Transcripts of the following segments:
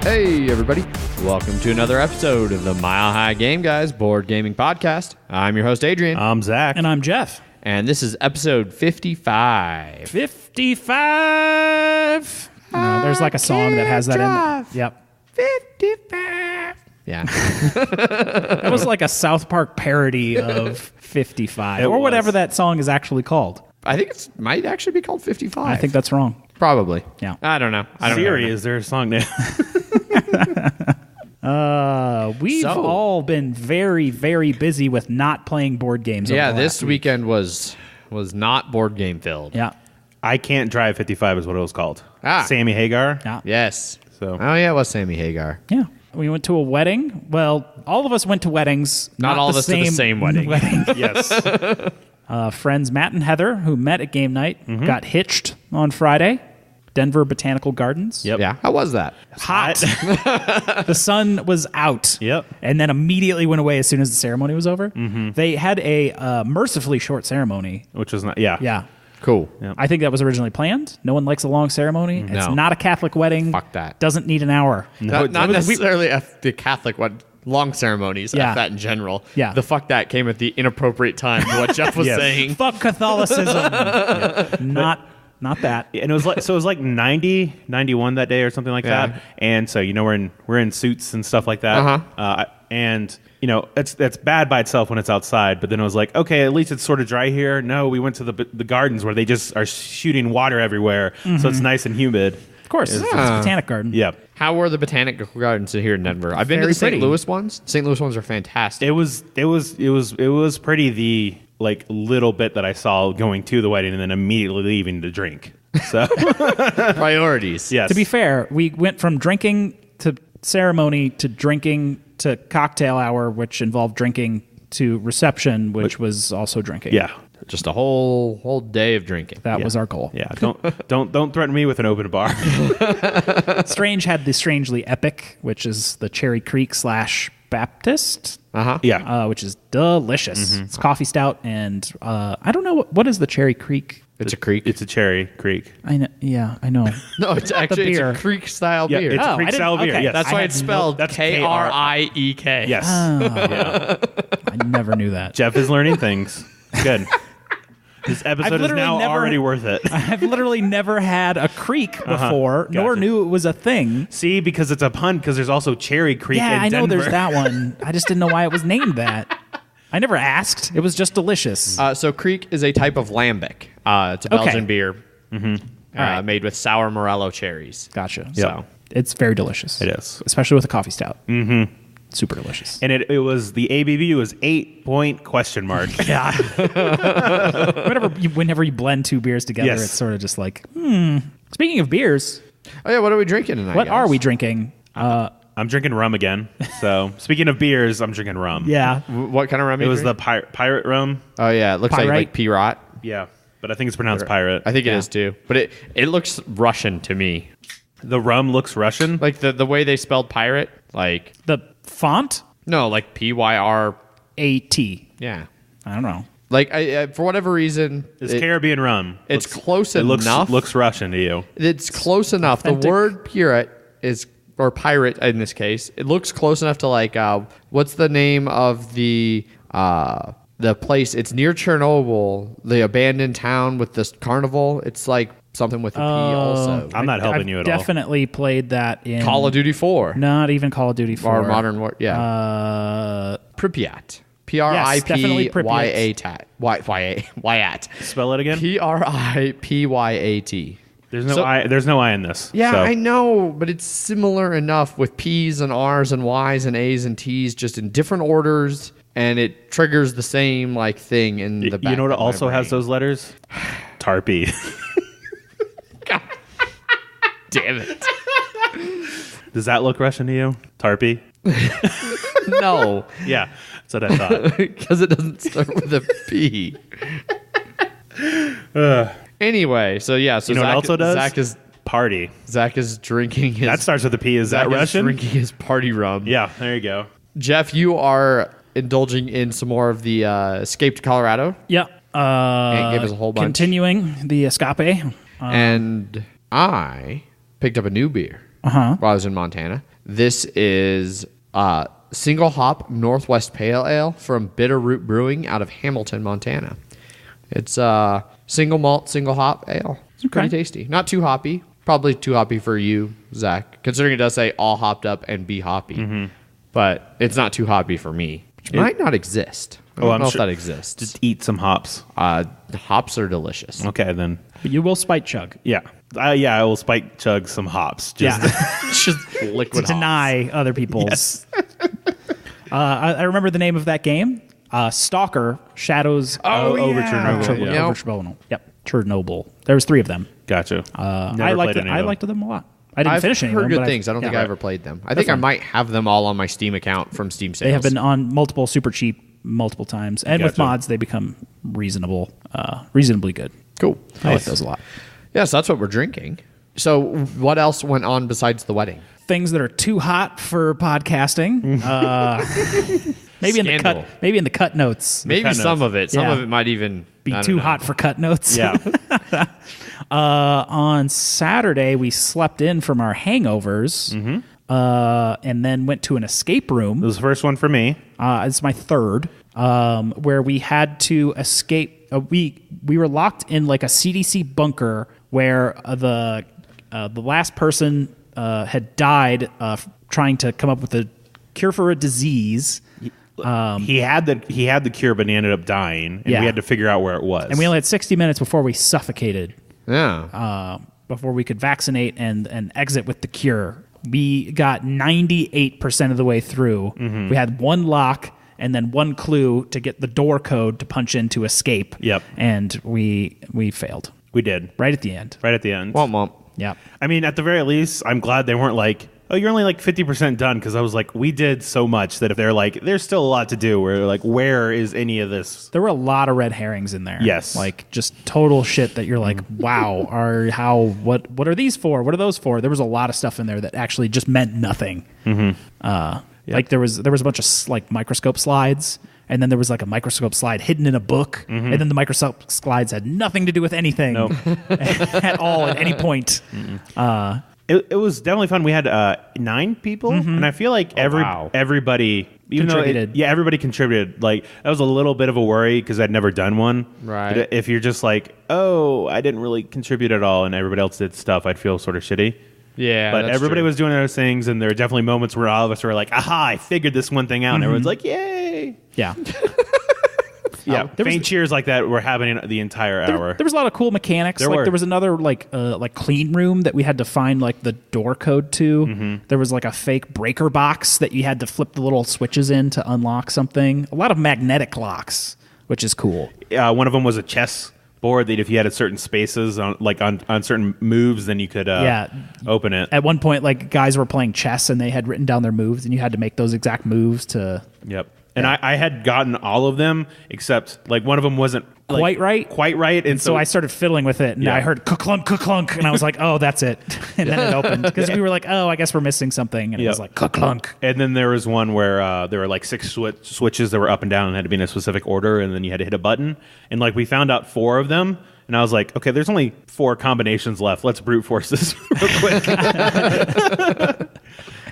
Hey, everybody. Welcome to another episode of the Mile High Game Guys board gaming podcast. I'm your host, Adrian. I'm Zach. And I'm Jeff. And this is episode 55. 55. There's like a song that has that in it. Yep. 55. Yeah. That was like a South Park parody of 55 or whatever that song is actually called. I think it might actually be called 55. I think that's wrong. Probably. Yeah. I don't know. Siri, is there a song name? We've all been very, very busy with not playing board games. Yeah, over the this last week. weekend was not board game filled. Yeah. I Can't Drive 55 is what it was called. Ah. Sammy Hagar. Yeah. Yes. So. Oh, yeah, it was Sammy Hagar. Yeah. We went to a wedding. Well, all of us went to weddings. Not all of us to the same wedding. Yes. Friends Matt and Heather, who met at game night, got hitched on Friday. Denver Botanical Gardens. Yep. Yeah. How was that? Hot. The sun was out. Yep. And then immediately went away as soon as the ceremony was over. Mm-hmm. They had a mercifully short ceremony. Which was not, yeah. Yeah. Cool. Yeah. I think that was originally planned. No one likes a long ceremony. No. It's not a Catholic wedding. Fuck that. Doesn't need an hour. Not necessarily the Catholic one. Long ceremonies, Yeah. that in general. Yeah. The fuck that came at the inappropriate time to what Jeff was Yes. saying. Fuck Catholicism. Not that. And it was like 90, 91 that day or something like Yeah. that. And so, we're in suits and stuff like that. And that's bad by itself when it's outside. But then it was like, okay, at least it's sort of dry here. No, we went to the gardens where they just are shooting water everywhere. So it's nice and humid. Of course. It's a Botanic Garden. Yeah. How were the botanical gardens here in Denver? I've been to Very the St. pretty. Louis ones. St. Louis ones are fantastic. It was pretty the little bit that I saw going to the wedding and then immediately leaving to drink. So Priorities. yes. To be fair, we went from drinking to ceremony to drinking to cocktail hour, which involved drinking, to reception, which was also drinking. Yeah. Just a whole day of drinking. That was our goal. Yeah. Don't threaten me with an open bar. Strange had the Strangely Epic, which is the Cherry Creek / Baptist, Yeah. which is delicious. It's coffee stout, and I don't know what is the Cherry Creek. It's a creek. It's a Cherry Creek. I know. Yeah, I know. No, it's actually beer. a creek style Yeah, beer. it's Oh, a I Creek didn't- style beer. okay. Yes. That's why I it's had spelled that's Kriek. Yes. Yeah. I never knew that. Jeff is learning things. Good. This episode is literally now never- already worth it. I've literally never had a creek before, nor Gotcha. knew it was a thing. See, because it's a pun, because there's also Cherry Creek Yeah, in I know Denver. there's that one. I just didn't know why it was named that. I never asked. It was just delicious. So Kriek is a type of lambic. It's a Belgian beer right. made with sour morello cherries. Gotcha. So It's very delicious. It is. Especially with a coffee stout. Mm-hmm. Super delicious. And it was, the ABV was 8-point question mark. Yeah. Whenever you blend two beers together, Yes. it's sort of just like, Speaking of beers, Oh yeah, what are we drinking tonight? what guys? are we drinking? I'm drinking rum again. So, speaking of beers, I'm drinking rum. Yeah. What kind of rum? It you was the drink? pirate rum. Oh yeah, it looks Pyrite? like Pirate. Yeah. But I think it's pronounced pirate. I think it is too. But it looks Russian to me. The rum looks Russian. Like the way they spelled pirate, like The font? no, like PYR. A-T. Yeah. I don't know. Like I for whatever reason, It's Caribbean rum. it's close It enough. looks Russian to you. It's close enough. Authentic. The word pirate is, or pirate in this case, it looks close enough to like, what's the name of the place? It's near Chernobyl, the abandoned town with this carnival. It's like something with a P also. I'm not helping you at all. Definitely played that in Call of Duty 4. Not even Call of Duty 4. Or Modern War. Yeah. Pripyat. definitely Pripyat. Wyat. Spell it again. Pripyat. There's no I in this. Yeah, so. I know, but it's similar enough with P's and R's and Y's and A's and T's, just in different orders, and it triggers the same like thing in the back. You know what of my also has brain. those letters? Tarpy. God damn it! Does that look Russian to you? Tarpy? No, Yeah, that's what I thought. because it doesn't start with a P. Anyway, so yeah, so You know what Zach, also does? Party. Zach is drinking his. That starts with a P. Is Zach that is Russian? drinking his party rum. Yeah, there you go. Jeff, you are indulging in some more of the Escape to Colorado. Yeah. And gave us a whole bunch. Continuing the Escape. And I picked up a new beer while I was in Montana. This is single hop Northwest Pale Ale from Bitterroot Brewing out of Hamilton, Montana. It's single malt, single hop ale. It's pretty tasty. Not too hoppy. Probably too hoppy for you, Zach, considering it does say all hopped up and be hoppy. Mm-hmm. But it's not too hoppy for me, which might not exist. I don't know if that exists. Just eat some hops. Hops are delicious. Okay, then. But you will spike chug. Yeah. I will spike chug some hops. Just Just liquid to hops. deny other people's. I remember the name of that game. Stalker, Shadows over Chernobyl. Chernobyl. Over Chernobyl. Yep, Chernobyl. There was 3 of them. Gotcha. I liked them a lot. I didn't finish any of them. I've heard good things. I don't think I ever played them. I think I might have them all on my Steam account from Steam sales. They have been on multiple super cheap multiple times, and with Gotcha. mods they become reasonably good. Cool. I like those a lot. Yeah, so that's what we're drinking. So what else went on besides the wedding? Things that are too hot for podcasting. Maybe in the Scandal. cut. Maybe in the cut notes. Maybe cut some notes. of it. Some Yeah. of it might even Be I don't too know. hot for cut notes. Yeah. On Saturday, we slept in from our hangovers, and then went to an escape room. This was the first one for me. It's my third, where we had to escape. We were locked in like a CDC bunker where the last person had died trying to come up with a cure for a disease. He had the cure, but he ended up dying, and Yeah. we had to figure out where it was. And we only had 60 minutes before we suffocated. Yeah. Before we could vaccinate and exit with the cure. We got 98% of the way through. Mm-hmm. We had one lock and then one clue to get the door code to punch in to escape. Yep. And we failed We did. right at the end. Right at the end. Womp womp. Yep. I mean, at the very least, I'm glad they weren't like, oh, you're only like 50% done, because I was like, we did so much that if they're like, there's still a lot to do, we're like, where is any of this? There were a lot of red herrings in there. Yes. Like just total shit that you're like, wow, what are these for? What are those for? There was a lot of stuff in there that actually just meant nothing. Like there was a bunch of like microscope slides, and then there was like a microscope slide hidden in a book, and then the microscope slides had nothing to do with anything Nope. at all at any point. It was definitely fun. We had 9 people, and I feel like everybody, even Contributed. though everybody contributed. Like that was a little bit of a worry because I'd never done one. Right. But if you're just like, oh, I didn't really contribute at all, and everybody else did stuff, I'd feel sort of shitty. Yeah. But that's everybody true. was doing those things, and there were definitely moments where all of us were like, aha, I figured this one thing out, and everyone's like, yay. Yeah. Yeah, there was- faint cheers like that were happening the entire hour. There was a lot of cool mechanics. There Like were. there was another like clean room that we had to find like the door code to. There was like a fake breaker box that you had to flip the little switches in to unlock something. A lot of magnetic locks, which is cool. One of them was a chess board that if you had at certain spaces on certain moves, then you could open it. At one point, like guys were playing chess and they had written down their moves, and you had to make those exact moves to. Yep. And I had gotten all of them except like one of them wasn't like, quite right. and So I started fiddling with it, and Yeah. I heard clunk, and I was like, "Oh, that's it." And then it opened because we were like, "Oh, I guess we're missing something," and it was like clunk. And then there was one where there were like 6 switches that were up and down and had to be in a specific order, and then you had to hit a button. And like we found out 4 of them, and I was like, okay, there's only 4 combinations left. Let's brute force this real quick.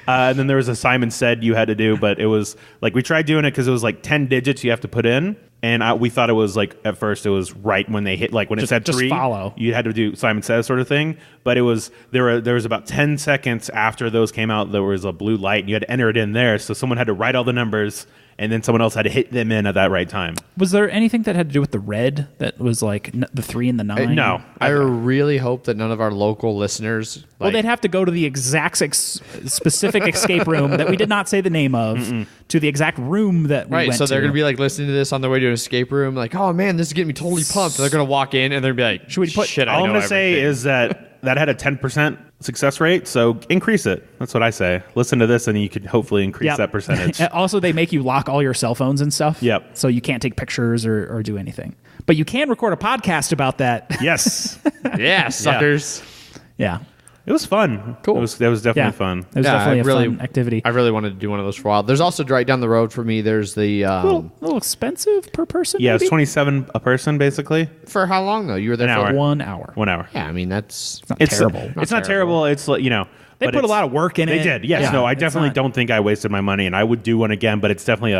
And then there was a Simon Said you had to do, but it was like we tried doing it because it was like 10 digits you have to put in. And we thought it was like at first it was right when they hit, like when it said just 3, follow. You had to do Simon Says sort of thing. But it was there was about 10 seconds after those came out, there was a blue light, and you had to enter it in there. So someone had to write all the numbers, and then someone else had to hit them in at that right time. Was there anything that had to do with the red that was like the 3 and the 9? No. I really hope that none of our local listeners. Well, they'd have to go to the exact specific escape room that we did not say the name of, to the exact room that we Right, went so they're to. going to be like listening to this on their way to an escape room, like, oh man, this is getting me totally pumped. And they're going to walk in and they're going to be like, Should we put- shit, I All I'm know going to say everything. is that had a 10% success rate, so increase it. That's what I say. Listen to this, and you could hopefully increase Yep. that percentage. And also, they make you lock all your cell phones and stuff. Yep. So you can't take pictures or do anything. But you can record a podcast about that. Yes. yeah, suckers. Yeah. It was fun. Cool. That was definitely Yeah. fun. It was definitely a fun activity. I really wanted to do one of those for a while. There's also right down the road for me. There's the a little expensive per person. Yeah, maybe? it's 27 a person basically. for how long though? You were there An for hour. 1 hour. 1 hour. Yeah, I mean that's It's terrible. It's not terrible. It's like, They but put a it's- lot of work in They it. did. Yes. Yeah, No, I it's definitely not- don't think I wasted my money, and I would do one again. But it's definitely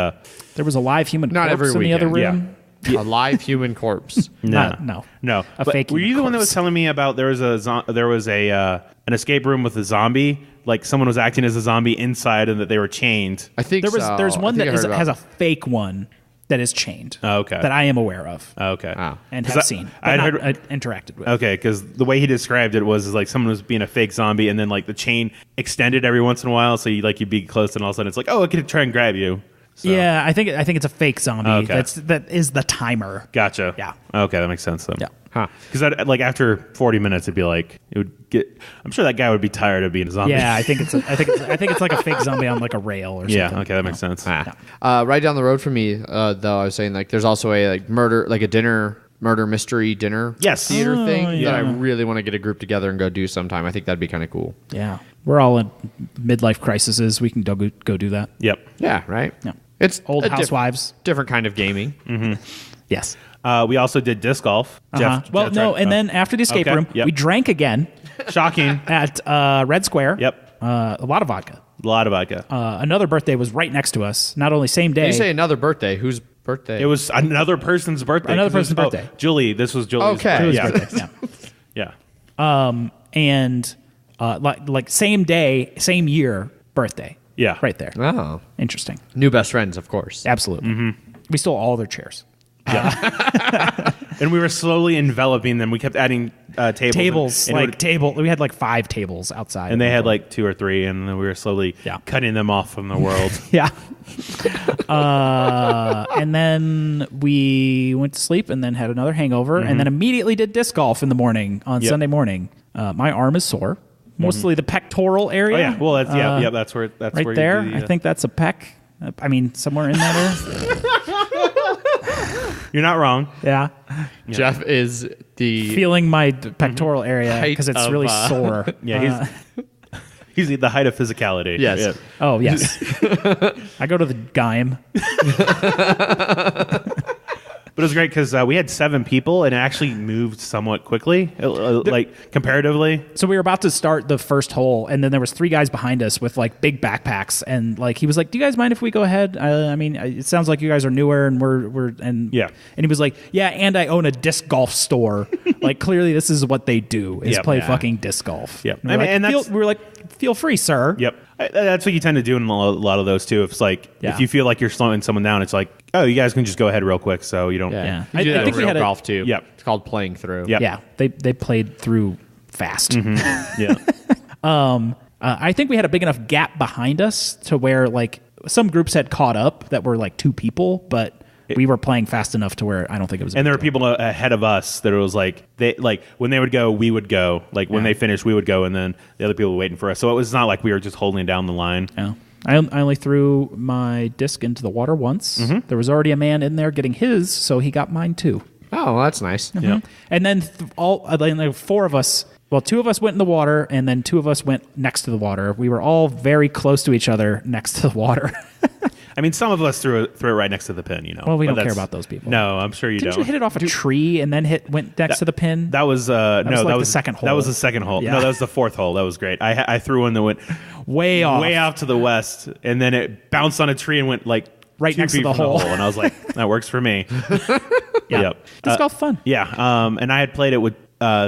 There was a live human Not corpse every in the other weekend, room. a live human corpse. no. No. A But fake were you human the one that was corpse. telling me about there was an escape room with a zombie? Like someone was acting as a zombie inside, and that they were chained. I think so. There's one I think that I heard about has it. a fake one that is chained. Oh, okay. That I am aware of Okay. Wow. and 'Cause have seen. But I'd not, heard. interacted with. Okay, because the way he described it was like someone was being a fake zombie, and then like the chain extended every once in a while, so you'd be close, and all of a sudden it's like, oh, it could try and grab you. So, Yeah, I think it's a fake zombie. Okay. That is the timer. Gotcha. Yeah. Okay, that makes sense then. Yeah. Huh. Because like after 40 minutes, it'd be like it would get. I'm sure that guy would be tired of being a zombie. Yeah, I think it's like a fake zombie on like a rail or something. Yeah. Okay, that makes sense. Right down the road from me, though, I was saying like there's also a murder mystery dinner Yes. theater thing yeah. that I really want to get a group together and go do sometime. I think that'd be kind of cool. Yeah. We're all in midlife crises. We can go do that. Yep. Yeah, right. Yeah. It's Old a housewives. different kind of gaming. Yes. We also did disc golf. Jeff Well, no, tried- and then after the escape Okay, room, yep. we drank again shocking. at Red Square. Yep. A lot of vodka. A lot of vodka. Another birthday was right next to us. Not only same day. You say another birthday. Whose birthday? It was another person's birthday. Another 'Cause it was- person's birthday. Julie. This was Julie's. Okay. birthday. Julie's Yeah. birthday, yeah. Yeah. And like same day, same year, birthday. Yeah. Right there. Oh. Interesting. New best friends, of course. Absolutely. We stole all their chairs. And we were slowly enveloping them. We kept adding tables. And it would- we had like 5 tables outside. and they had like 2 or 3, and then we were slowly Yeah. cutting them off from the world. yeah. And then we went to sleep and then had another hangover and then immediately did disc golf in the morning on Yep. Sunday morning. My arm is sore, mostly the pectoral area. Oh yeah. Well, that's that's where right where there. You do the, I think that's a pec. I mean, somewhere in that area. you're not wrong. Yeah. Jeff is the Feeling my pectoral area Height because it's of, really sore. Yeah, he's at the height of physicality. Yes. Yeah. Oh, yes. I go to the Gaim. But it was great because we had 7 people, and it actually moved somewhat quickly, like comparatively. So we were about to start the first hole, and then there was 3 guys behind us with like big backpacks, and like he was like, "Do you guys mind if we go ahead? I mean, it sounds like you guys are newer, and we're Yeah. And he was like, "Yeah, and I own a disc golf store. Like clearly, this is what they do is Yep. play Yeah. fucking disc golf." Yep. And I mean, and that's- we were like, "Feel free, sir." Yep. That's what you tend to do in a lot of those too. If it's like Yeah. if you feel like you're slowing someone down, it's like, oh, you guys can just go ahead real quick, so you don't. Yeah. You do I that think in we real had a- golf too. Yep. It's called playing through. Yep. Yeah, they played through fast. Yeah. I think we had a big enough gap behind us to where like some groups had caught up that were like 2 people, but we were playing fast enough to where I don't think it was. And there were people ahead of us that it was like when they would go, we would go. Like when they finished, we would go, and then the other people were waiting for us. So it was not like we were just holding down the line. Yeah. I only threw my disc into the water once. There was already a man in there getting his, so he got mine too. Oh, well, that's nice. Yeah. And then like 4 of us. Well, 2 of us went in the water, and then 2 of us went next to the water. We were all very close to each other next to the water. I mean, some of us threw it right next to the pin. Well, we But don't care that's- about those people. No, I'm sure you Didn't don't. you hit it off a tree and then went next to the pin? That was was like the second hole. That was the second hole. Yeah. No, that was the 4th hole. That was great. I threw one that went way off. way out to the west, and then it bounced on a tree and went like Right 2 next to feet the from hole. And I was like, that works for me. Yeah. Yep. Disc golf fun. Yeah. And I had played it with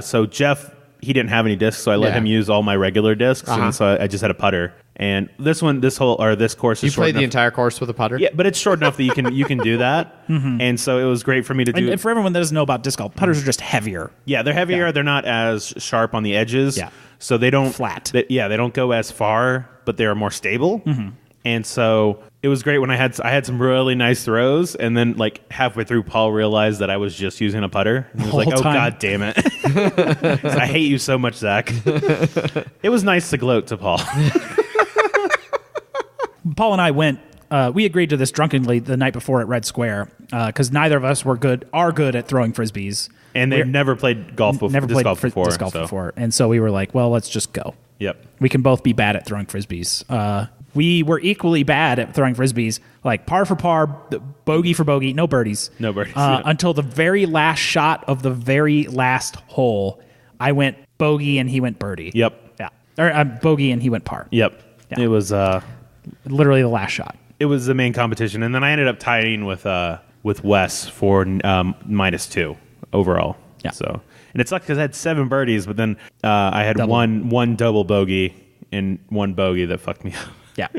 so Jeff. He didn't have any discs, so I let Yeah. him use all my regular discs, and so I just had a putter. And this course is You short played the enough. entire course with a putter? Yeah, but it's short enough that you can do that. And so it was great for me to do. And for everyone that doesn't know about disc golf, putters are just heavier. Yeah, they're heavier. Yeah. They're not as sharp on the edges. Yeah. So they don't Flat. They don't go as far, but they are more stable. And so it was great when I had some really nice throws, and then like halfway through, Paul realized that I was just using a putter. And he was like, Whole "Oh time. God damn it! I hate you so much, Zach." It was nice to gloat to Paul. Paul and I went we agreed to this drunkenly the night before at Red Square because neither of us are good at throwing frisbees. And they've never played golf before. Disc golf before. And so we were like, well, let's just go. Yep. We can both be bad at throwing frisbees. We were equally bad at throwing frisbees, like par for par, bogey for bogey, no birdies. No birdies. Until the very last shot of the very last hole, I went bogey and he went birdie. Yep. Yeah. Or bogey and he went par. Yep. Yeah. It was literally the last shot. It was the main competition, and then I ended up tying with Wes for -2 overall. Yeah. So, and it sucked because I had 7 birdies, but then I had one double bogey and one bogey that fucked me up. Yeah.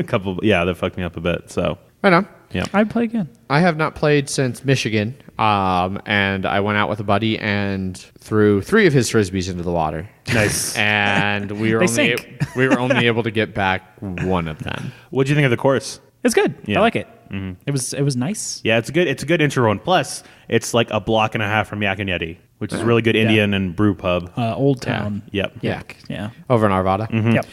That fucked me up a bit. So, Right on. yeah. I'd play again. I have not played since Michigan, and I went out with a buddy and threw 3 of his frisbees into the water. Nice. And we were only able to get back 1 of them. What'd you think of the course? It's good. Yeah. I like it. Mm-hmm. It was nice. Yeah, it's a good intro one. Plus, it's like a block and a half from Yak and Yeti, which is really good Indian and brew pub. Old Town. Yep. Yak. Yeah. Over in Arvada. Mm-hmm. Yep.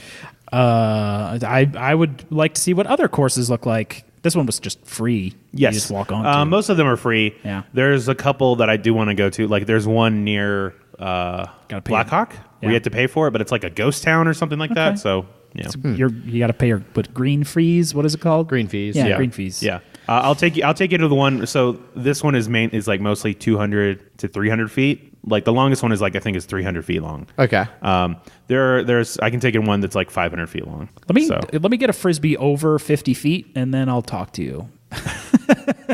I would like to see what other courses look like. This one was just free. Yes. You just walk on. Most of them are free. Yeah. There's a couple that I do want to go to. Like there's one near Blackhawk where Yeah. you have to pay for it, but it's like a ghost town or something like that. So, yeah. You got to pay your green fees. What is it called? Green fees. Yeah, Yeah. green fees. Yeah. I'll take you to the one. So this one is like mostly 200 to 300 feet. Like the longest one is I think is 300 feet long. Okay. There's I can take in one that's like 500 feet long. Let me get a frisbee over 50 feet, and then I'll talk to you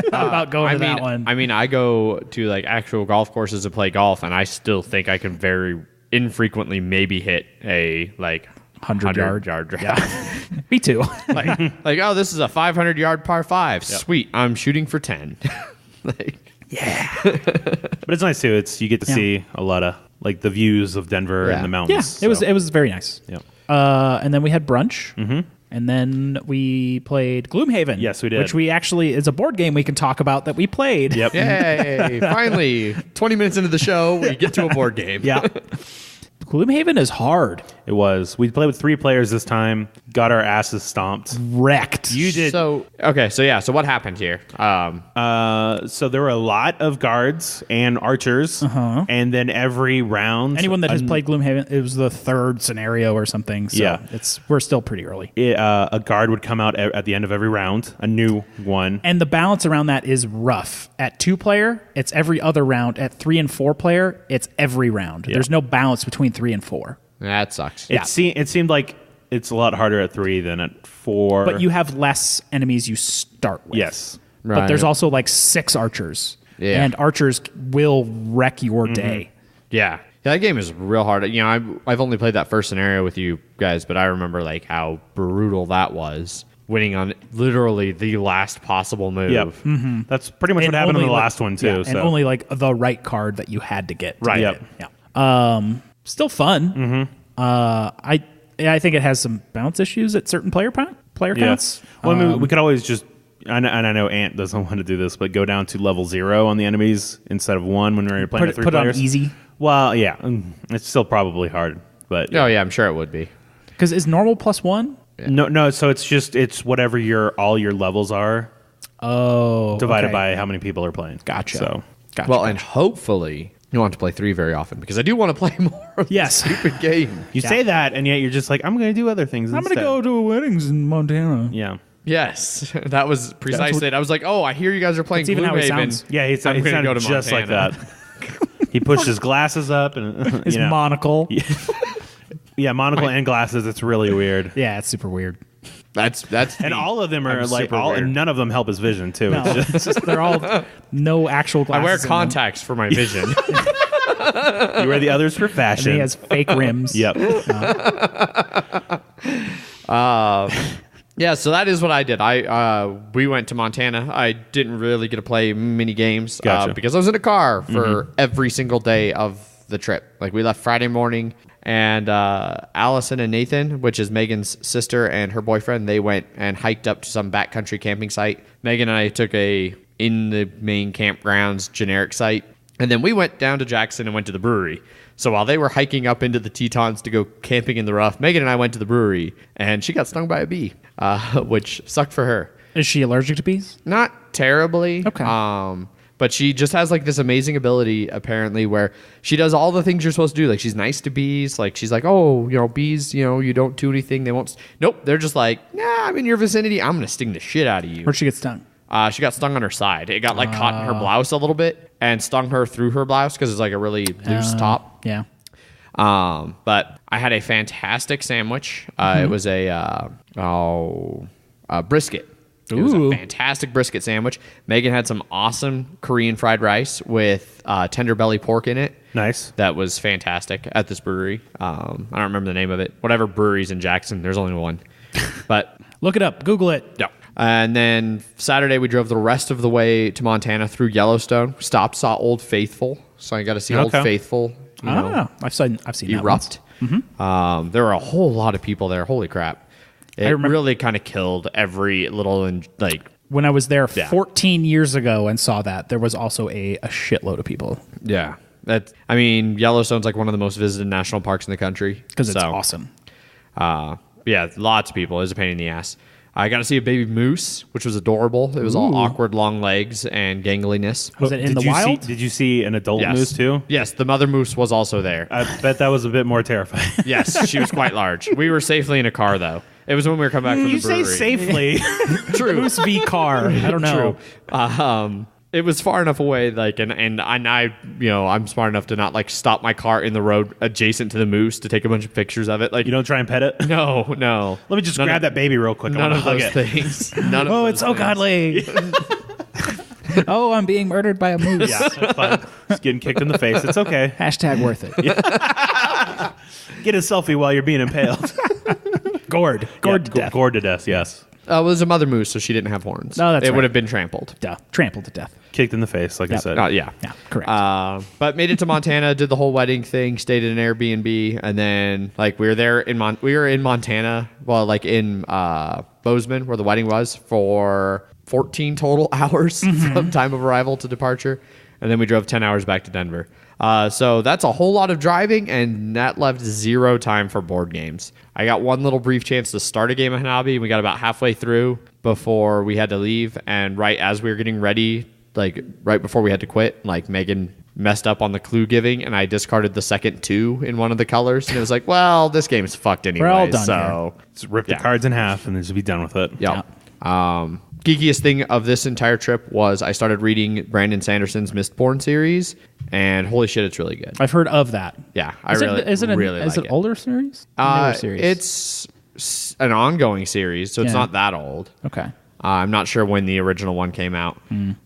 about going to that one. I mean, I go to like actual golf courses to play golf, and I still think I can very infrequently maybe hit a like 100 yard drive. Yeah. Me too. like, oh, this is a 500-yard par 5. Yep. Sweet. I'm shooting for 10. Yeah. But it's nice too. You get to see a lot of like the views of Denver and the mountains. Yeah, it was very nice. Yeah. And then we had brunch. Mm-hmm. And then we played Gloomhaven. Yes, we did. Which we actually is a board game we can talk about that we played. Yep. Yay! Finally, 20 minutes into the show, we get to a board game. Yeah. Gloomhaven is hard. It was. We played with 3 players this time. Got our asses stomped. Wrecked. You did. So what happened here? So there were a lot of guards and archers, and then every round, anyone that has played Gloomhaven, it was the 3rd scenario or something. So Yeah. we're still pretty early. a guard would come out at the end of every round, a new one. And the balance around that is rough. At 2-player, it's every other round. At 3 and 4-player, it's every round. Yeah. There's no balance between 3 and 4. That sucks. It seemed like it's a lot harder at 3 than at 4. But you have less enemies you start with. Yes. Right. But there's also like 6 archers. Yeah. And archers will wreck your day. Yeah, that game is real hard. You know, I've only played that first scenario with you guys, but I remember like how brutal that was. Winning on literally the last possible move. Yep. Mm-hmm. That's pretty much what happened in the last one too. Yeah, and only like the right card that you had to get. Right. Get it. Yeah. Still fun. Mm-hmm. I think it has some balance issues at certain player counts. Well, I mean, we could always just. And I know Ant doesn't want to do this, but go down to level 0 on the enemies instead of 1 when we're playing with 3 players. Put it on easy. Well, yeah, it's still probably hard, but Oh yeah, I'm sure it would be. Because is normal +1? Yeah. No. So it's whatever all your levels are. Oh, divided okay. by how many people are playing. Gotcha. So Gotcha. Well, and hopefully you don't have to play 3 very often because I do want to play more of Yes. this stupid game. you say that, and yet you're just like, I'm going to do other things. I'm going to go to weddings in Montana. Yeah. Yes, that was precisely it. I was like, oh, I hear you guys are playing That's even how he Gloomhaven. sounds. Yeah, he I'm sounded gonna go to just like Montana. that. He pushed his glasses up and His monocle. Yeah, monocle and glasses. It's really weird. Yeah, it's super weird. That's And all of them are I'm like super weird. none of them help his vision too. No, It's just, they're all no actual I glasses. wear in them. contacts for my vision. you wear the others for And fashion. he has fake rims. Yep. Yeah, so that is what I did. We went to Montana. I didn't really get to play mini games Gotcha. because I was in a car for every single day of the trip. Like we left Friday morning, and Allison and Nathan, which is Megan's sister and her boyfriend, they went and hiked up to some backcountry camping site. Megan and I took a in the main campgrounds generic site, and then we went down to Jackson and went to the brewery. So while they were hiking up into the Tetons to go camping in the rough, Megan and I went to the brewery, and she got stung by a bee, which sucked for her. Is she allergic to bees? Not terribly. Okay. But she just has like this amazing ability apparently where she does all the things you're supposed to do. Like she's nice to bees. Like she's like, oh, bees, you don't do anything. They won't. Nope. They're just like, nah, I'm in your vicinity. I'm going to sting the shit out of you. Where'd she get stung? She got stung on her side. It got like caught in her blouse a little bit and stung her through her blouse because it's like a really loose top. Yeah. But I had a fantastic sandwich. It was a brisket. It was a fantastic brisket sandwich. Megan had some awesome Korean fried rice with tender belly pork in it. Nice. That was fantastic at this brewery. I don't remember the name of it. Whatever brewery's in Jackson. There's only one. But Look it up. Google it. no. And then Saturday we drove the rest of the way to Montana through Yellowstone. Stopped, saw Old Faithful. So I got to see Old Faithful. I've seen erupt. That There were a whole lot of people there. Holy crap! It remember- really kind of killed every little When I was there 14 years ago and saw that, there was also a shitload of people yeah. Yellowstone's like one of the most visited national parks in the country because it's awesome. Yeah, lots of people. It was a pain in the ass. I got to see a baby moose, which was adorable. It was all awkward, long legs and gangliness. Was it in the wild? Did you see an adult Yes. moose too? Yes, the mother moose was also there. I bet that was a bit more terrifying. Yes, she was quite large. We were safely in a car, though. It was when we were coming back from You the brewery. say safely. True. Moose v. car. I don't know. True. It was far enough away, and I'm smart enough to not stop my car in the road adjacent to the moose to take a bunch of pictures of it. You don't try and pet it? No. Let me just grab that baby real quick. None of hug those it. things. None of Oh, those it's so things. godly. Oh, I'm being murdered by a moose. Yeah, it's fine. Just getting kicked in the face. It's okay. Hashtag worth it. Get a selfie while you're being impaled. Gored to death. Gored to death, yes. It was a mother moose, so she didn't have horns. No, that's it right. would have been trampled. Duh. Trampled to death. Kicked in the face, like I said. Yeah. Yeah, correct. But made it to Montana, did the whole wedding thing, stayed in an Airbnb, and then we were there in Montana, in Bozeman, where the wedding was, for 14 total hours from time of arrival to departure, and then we drove 10 hours back to Denver. So that's a whole lot of driving, and that left zero time for board games. I got one little brief chance to start a game of Hanabi, and we got about halfway through before we had to leave, and right as we were getting ready, right before we had to quit, Megan messed up on the clue giving, and I discarded the second 2 in one of the colors, and it was like, well, this game's fucked anyway. We're all done so Just rip the cards in half and then just be done with it. yeah. Geekiest thing of this entire trip was I started reading Brandon Sanderson's Mistborn series, and holy shit, it's really good. I've heard of that. Yeah, Is it like an older series? Newer series? It's an ongoing series, so it's Yeah. not that old. Okay. I'm not sure when the original one came out,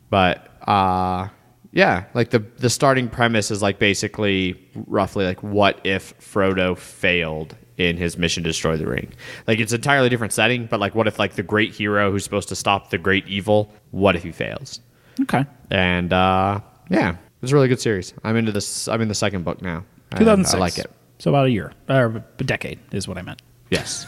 but yeah, the starting premise is basically roughly what if Frodo failed in his mission to destroy the ring. It's an entirely different setting, but what if the great hero who's supposed to stop the great evil, what if he fails? Okay. And yeah, it's a really good series. I'm into this. I'm in the second book now. and 2006. I like it. So about a year. Or a decade is what I meant. Yes.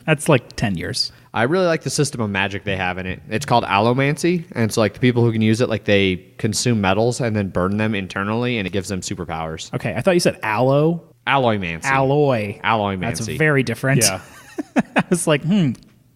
That's 10 years. I really like the system of magic they have in it. It's called allomancy, and so the people who can use it, they consume metals and then burn them internally, and it gives them superpowers. Okay. I thought you said aloe. Alloymancy. Alloy. Alloymancy. That's very different. Yeah. I was like,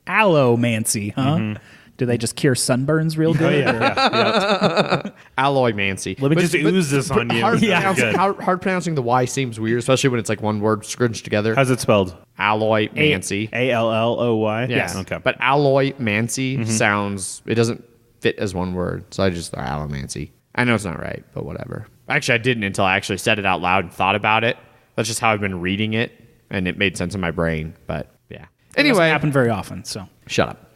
allomancy, huh? Do they just cure sunburns real good? Oh, yeah. Alloymancy. Let me just ooze this on you. Hard, Yeah. pronouncing, Good. hard pronouncing the Y seems weird, especially when it's one word scrunched together. How's it spelled? Alloymancy. Alloy? Yes. Okay. But alloymancy sounds, it doesn't fit as one word, so I just allomancy. I know it's not right, but whatever. Actually, I didn't until I actually said it out loud and thought about it. That's just how I've been reading it, and it made sense in my brain. But yeah. It doesn't Anyway, happen very often, so. shut up.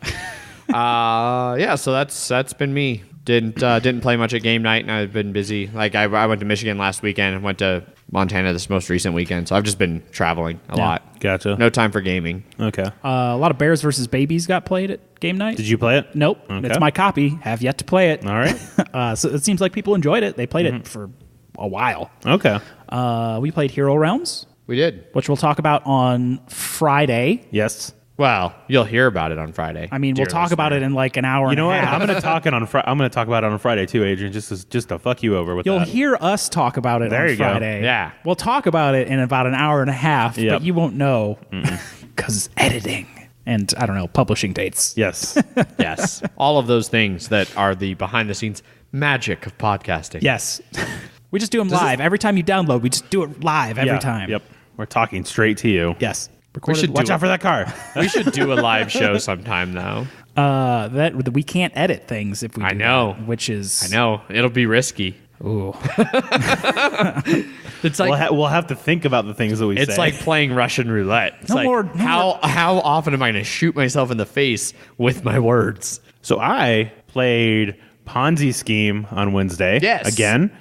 Yeah. So that's been me. Didn't play much at game night, and I've been busy. I went to Michigan last weekend and went to Montana this most recent weekend. So I've just been traveling a lot. Gotcha. No time for gaming. Okay. A lot of Bears versus Babies got played at game night. Did you play it? Nope. Okay. It's my copy. Have yet to play it. All right. So it seems like people enjoyed it. They played it for a while. Okay. We played Hero Realms, We did. which we'll talk about on Friday. Yes. Well, you'll hear about it on Friday. I mean, dear we'll talk about it listener. in an hour. You know what? and a half. I'm going to talk about it on Friday too, Adrian. Just to fuck you over with You'll that. hear us talk about it There on you go. Friday. Yeah. We'll talk about it in about an hour and a half, Yep. but you won't know because it's editing. and I don't know, publishing dates. Yes. Yes. All of those things that are the behind the scenes magic of podcasting. Yes. We just do them live. Every time you download, we just do it live every Yeah. time. Yep. We're talking straight to you. Yes. should Watch do out for that car. We should do a live show sometime, though. That we can't edit things if we do I know. that, which is I know. It'll be risky. Ooh. It's like We'll have to think about the things that we say. it's like playing Russian roulette. It's No like, more- no how often am I going to shoot myself in the face with my words? So I played Ponzi Scheme on Wednesday. Yes. Again.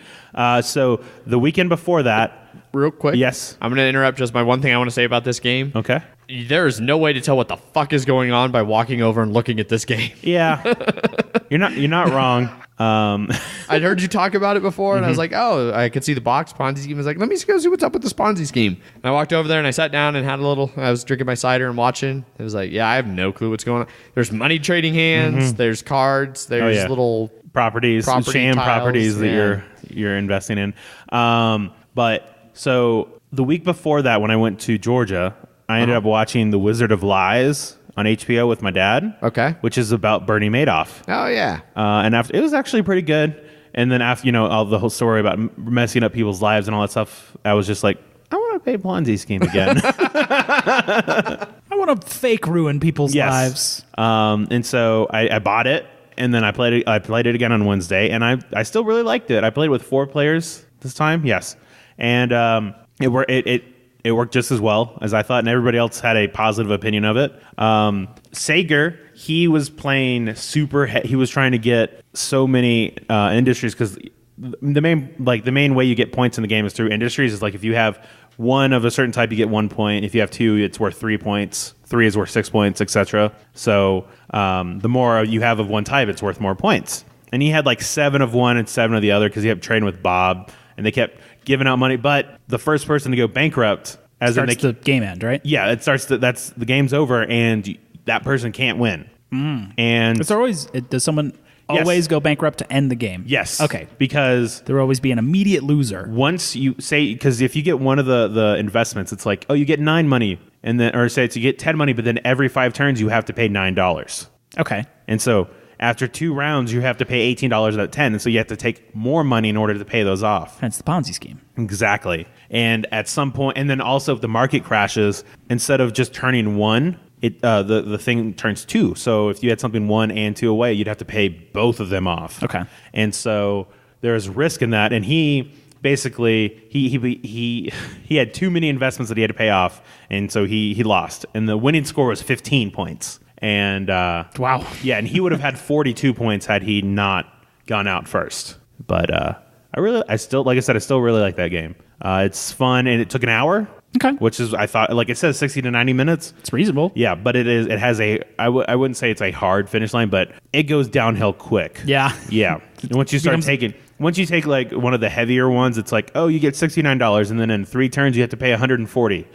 So the weekend before that. Real quick. Yes. I'm going to interrupt just my one thing I want to say about this game. Okay. There is no way to tell what the fuck is going on by walking over and looking at this game. Yeah. You're not wrong. I'd heard you talk about it before, and I was like, oh, I could see the box Ponzi scheme. I was like, let me go see what's up with this Ponzi scheme. And I walked over there and I sat down and had I was drinking my cider and watching. It was like, yeah, I have no clue what's going on. There's money trading hands. There's cards. There's yeah. little properties, Property sham tiles, properties that yeah. you're investing in. But so the week before that, when I went to Georgia, I ended up watching The Wizard of Lies on HBO with my dad. Okay. Which is about Bernie Madoff. Oh, yeah. And after it was actually pretty good. And then after all the whole story about messing up people's lives and all that stuff, I was just like, I want to play Ponzi Scheme again. I want to fake ruin people's lives. And so I bought it, and then I played it again on Wednesday, and I still really liked it. I played with 4 players this time, yes, and it worked just as well as I thought, and everybody else had a positive opinion of it. Sager, he was playing he was trying to get so many industries, because the main way you get points in the game is through industries. Is like if you have one of a certain type, you get 1 point. If you have 2, it's worth 3 points. 3 is worth 6 points, etc. So the more you have of one type, it's worth more points. And he had like 7 of one and 7 of the other, because he kept trading with Bob, and they kept giving out money. But the first person to go bankrupt, Starts the game end, right? yeah, it starts. That's the game's over, and that person can't win. And Does someone always go bankrupt to end the game? yes, Okay. because There will always be an immediate loser. once you say, because if you get one of the investments, it's like, oh, you get 9 money, and then, or say it's you get 10 money, but then every 5 turns you have to pay $9. Okay. And so after 2 rounds, you have to pay $18 out of 10, and so you have to take more money in order to pay those off. Hence the Ponzi scheme. Exactly. And at some point, and then also if the market crashes, instead of just turning 1, the thing turns 2. So if you had something 1 and 2 away, you'd have to pay both of them off. Okay. And so there's risk in that. And he basically he had too many investments that he had to pay off, and so he lost. And the winning score was 15 points. And Wow. yeah, and he would have had 42 points had he not gone out first. But I still really like that game. It's fun, and it took an hour. Okay. Which is, I thought, like it says 60 to 90 minutes. It's reasonable. Yeah, but it has I wouldn't say it's a hard finish line, but it goes downhill quick. Yeah. Yeah. And once you take like one of the heavier ones, it's like, oh, you get $69, and then in 3 turns you have to pay $140.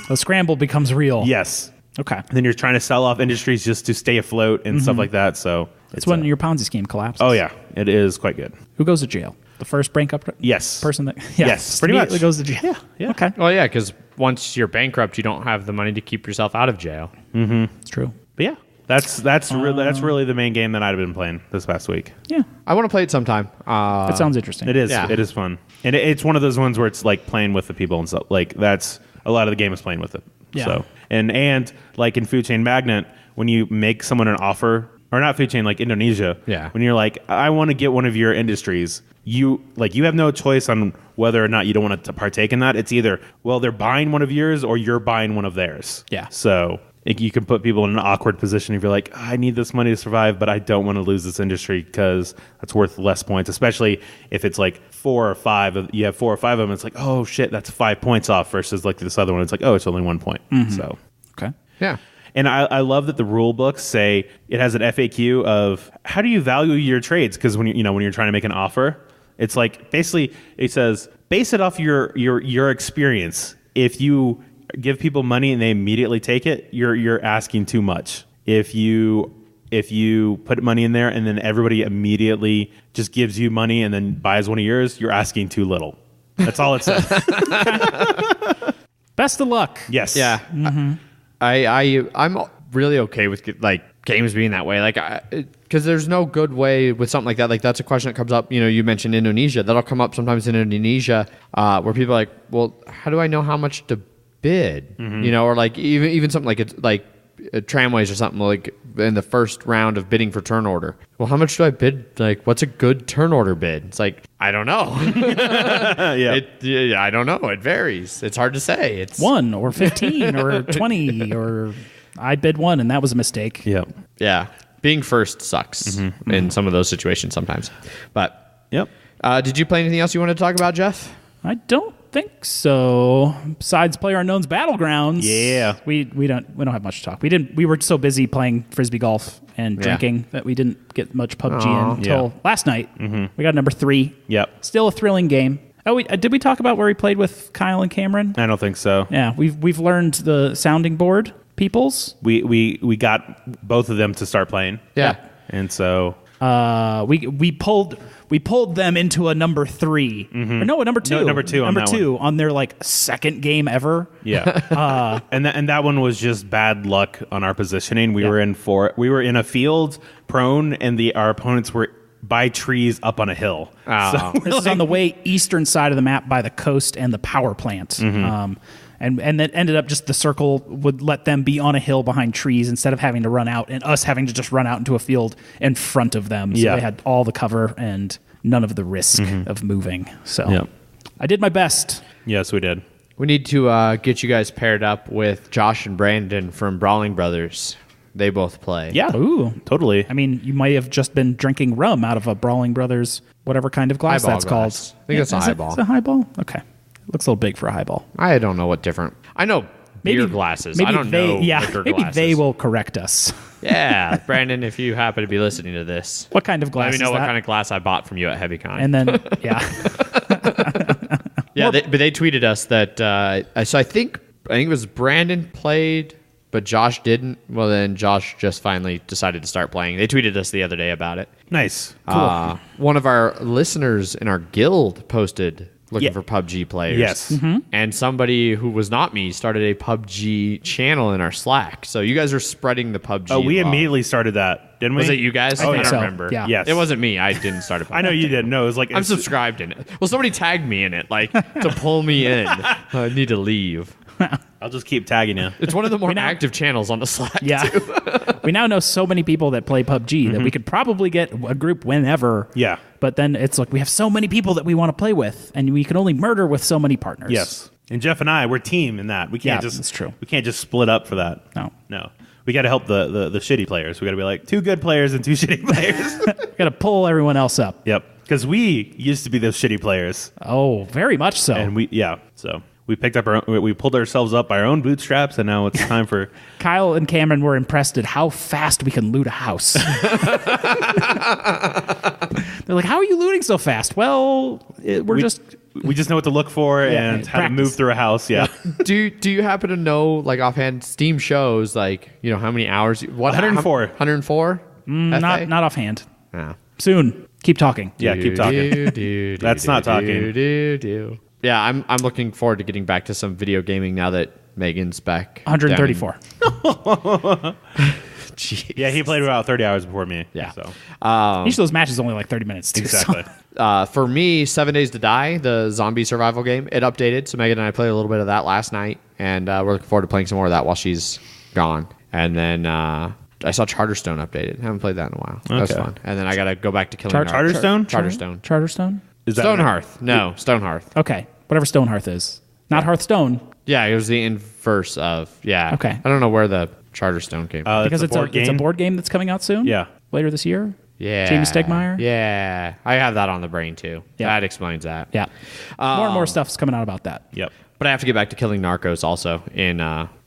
The scramble becomes real. Yes. Okay. And then you're trying to sell off industries just to stay afloat and stuff like that. So It's when your Ponzi scheme collapses. oh yeah, it is quite good. Who goes to jail? The first bankrupt Yes. person that Yes, pretty much. immediately goes to jail. Yeah. Okay. Well, yeah, because once you're bankrupt, you don't have the money to keep yourself out of jail. It's true. But yeah, that's really the main game that I've been playing this past week. Yeah. I want to play it sometime. That sounds interesting. It is. Yeah. It is fun, and it's one of those ones where it's like playing with the people and stuff. Like that's a lot of the game is playing with it. Yeah. So and like in Food Chain Magnet, when you make someone an offer, or not Food Chain, like Indonesia. Yeah. When you're like, I want to get one of your industries, you have no choice on whether or not you don't want to partake in that. It's either, well, they're buying one of yours or you're buying one of theirs. Yeah. So you can put people in an awkward position if you're like, I need this money to survive, but I don't want to lose this industry because that's worth less points, especially if it's like 4 or 5. You have 4 or 5 of them. It's like, oh, shit, that's 5 points off versus like this other one. It's like, oh, it's only 1 point. So, Okay. Yeah. and I love that the rule books say it has an FAQ of how do you value your trades? Because when you're trying to make an offer, it's like basically it says base it off your experience. If you give people money and they immediately take it, you're asking too much. If you put money in there and then everybody immediately just gives you money and then buys one of yours, you're asking too little. That's all it says. Best of luck. Yes. Yeah. I'm really okay with like games being that way. Like, because there's no good way with something like that. Like, that's a question that comes up. You mentioned Indonesia. That'll come up sometimes in Indonesia, where people are like, well, how do I know how much to bid? Or like even something like it's like tramways or something, like in the first round of bidding for turn order. Well, how much do I bid? Like, what's a good turn order bid? It's like, I don't know. I don't know. It varies. It's hard to say. It's 1 or 15 or 20 or I bid 1 and that was a mistake. Yeah. Being first sucks in some of those situations sometimes. But did you play anything else you want to talk about, Jeff? I don't think so. Besides PlayerUnknown's Battlegrounds. Yeah. We don't have much to talk. We were so busy playing frisbee golf and drinking that we didn't get much PUBG in until last night. We got number 3. Yep. Still a thrilling game. Oh, did we talk about where we played with Kyle and Cameron? I don't think so. Yeah, we've learned the sounding board peoples. We got both of them to start playing. Yeah. And so we pulled them into a number 3. Or no, a number 2. No, number 2 on that one. On their like second game ever. Yeah. And that one was just bad luck on our positioning. We were in a field prone, and our opponents were by trees up on a hill. Oh. So this is on the way eastern side of the map by the coast and the power plant. And that ended up just the circle would let them be on a hill behind trees instead of having to run out and us having to just run out into a field in front of them. So they had all the cover and none of the risk of moving. So I did my best. Yes, we did. We need to get you guys paired up with Josh and Brandon from Brawling Brothers. They both play. Yeah. Ooh. Totally. I mean, you might have just been drinking rum out of a Brawling Brothers, whatever kind of glass Highball that's glass. called. I think it's a highball. It's a highball? Okay. Looks a little big for a highball. I don't know what different. I know beer glasses. I don't know liquor maybe glasses. they will correct us. Yeah, Brandon, if you happen to be listening to this, What kind of glass let me is know what that? kind of glass I bought from you at HeavyCon. And then, But they tweeted us that. So I think it was Brandon played, but Josh didn't. Well, then Josh just finally decided to start playing. They tweeted us the other day about it. Nice. One of our listeners in our guild posted looking Yeah. for PUBG players. Yes. And somebody who was not me started a PUBG channel in our Slack. So you guys are spreading the PUBG. Oh, we love. immediately started that, didn't we? Was it you guys? I think don't so. remember. Yeah. Yes. It wasn't me. I didn't start a PUBG. I know you did. No, it was like I'm subscribed in it. Well, somebody tagged me in it, like to pull me in. I need to leave. I'll just keep tagging you. It's one of the more active channels on the Slack. yeah. We now know so many people that play PUBG that we could probably get a group whenever. Yeah. But then it's like we have so many people that we want to play with, and we can only murder with so many partners. Yes. And Jeff and I, we're team in that. We can't that's true. We can't just split up for that. No. We got to help the shitty players. We got to be like 2 good players and 2 shitty players. We got to pull everyone else up. Yep. Because we used to be those shitty players, Oh, very much so. and so we picked up we pulled ourselves up by our own bootstraps, and now it's time for. Kyle and Cameron were impressed at how fast we can loot a house. They're like, how are you looting so fast? Well, we just know what to look for and how to practice. move through a house. Yeah. Do you happen to know, like offhand, Steam shows like how many hours? 104. 104. not offhand. Yeah. Soon. Keep talking. Yeah, keep talking. That's not talking. Yeah, I'm looking forward to getting back to some video gaming now that Megan's back. 134. Jeez. Yeah, he played about 30 hours before me. Yeah. So Each of those matches is only like 30 minutes. Too, exactly. For me, 7 Days to Die, the zombie survival game, it updated. So Megan and I played a little bit of that last night, and we're looking forward to playing some more of that while she's gone. And then I saw Charterstone updated. Haven't played that in a while. That was fun. And then I got to go back to killing Charterstone? Charterstone? Is that Stonehearth. No, Stonehearth. Okay. Whatever Stonehearth is. Not Hearthstone. Yeah, it was the inverse of, yeah. Okay. I don't know where the Charterstone came from. Because it's a board game that's coming out soon? Yeah. Later this year? Yeah. Jamie Stegmaier? Yeah. I have that on the brain, too. Yeah. That explains that. Yeah. More and more stuff's coming out about that. Yep. But I have to get back to killing Narcos also in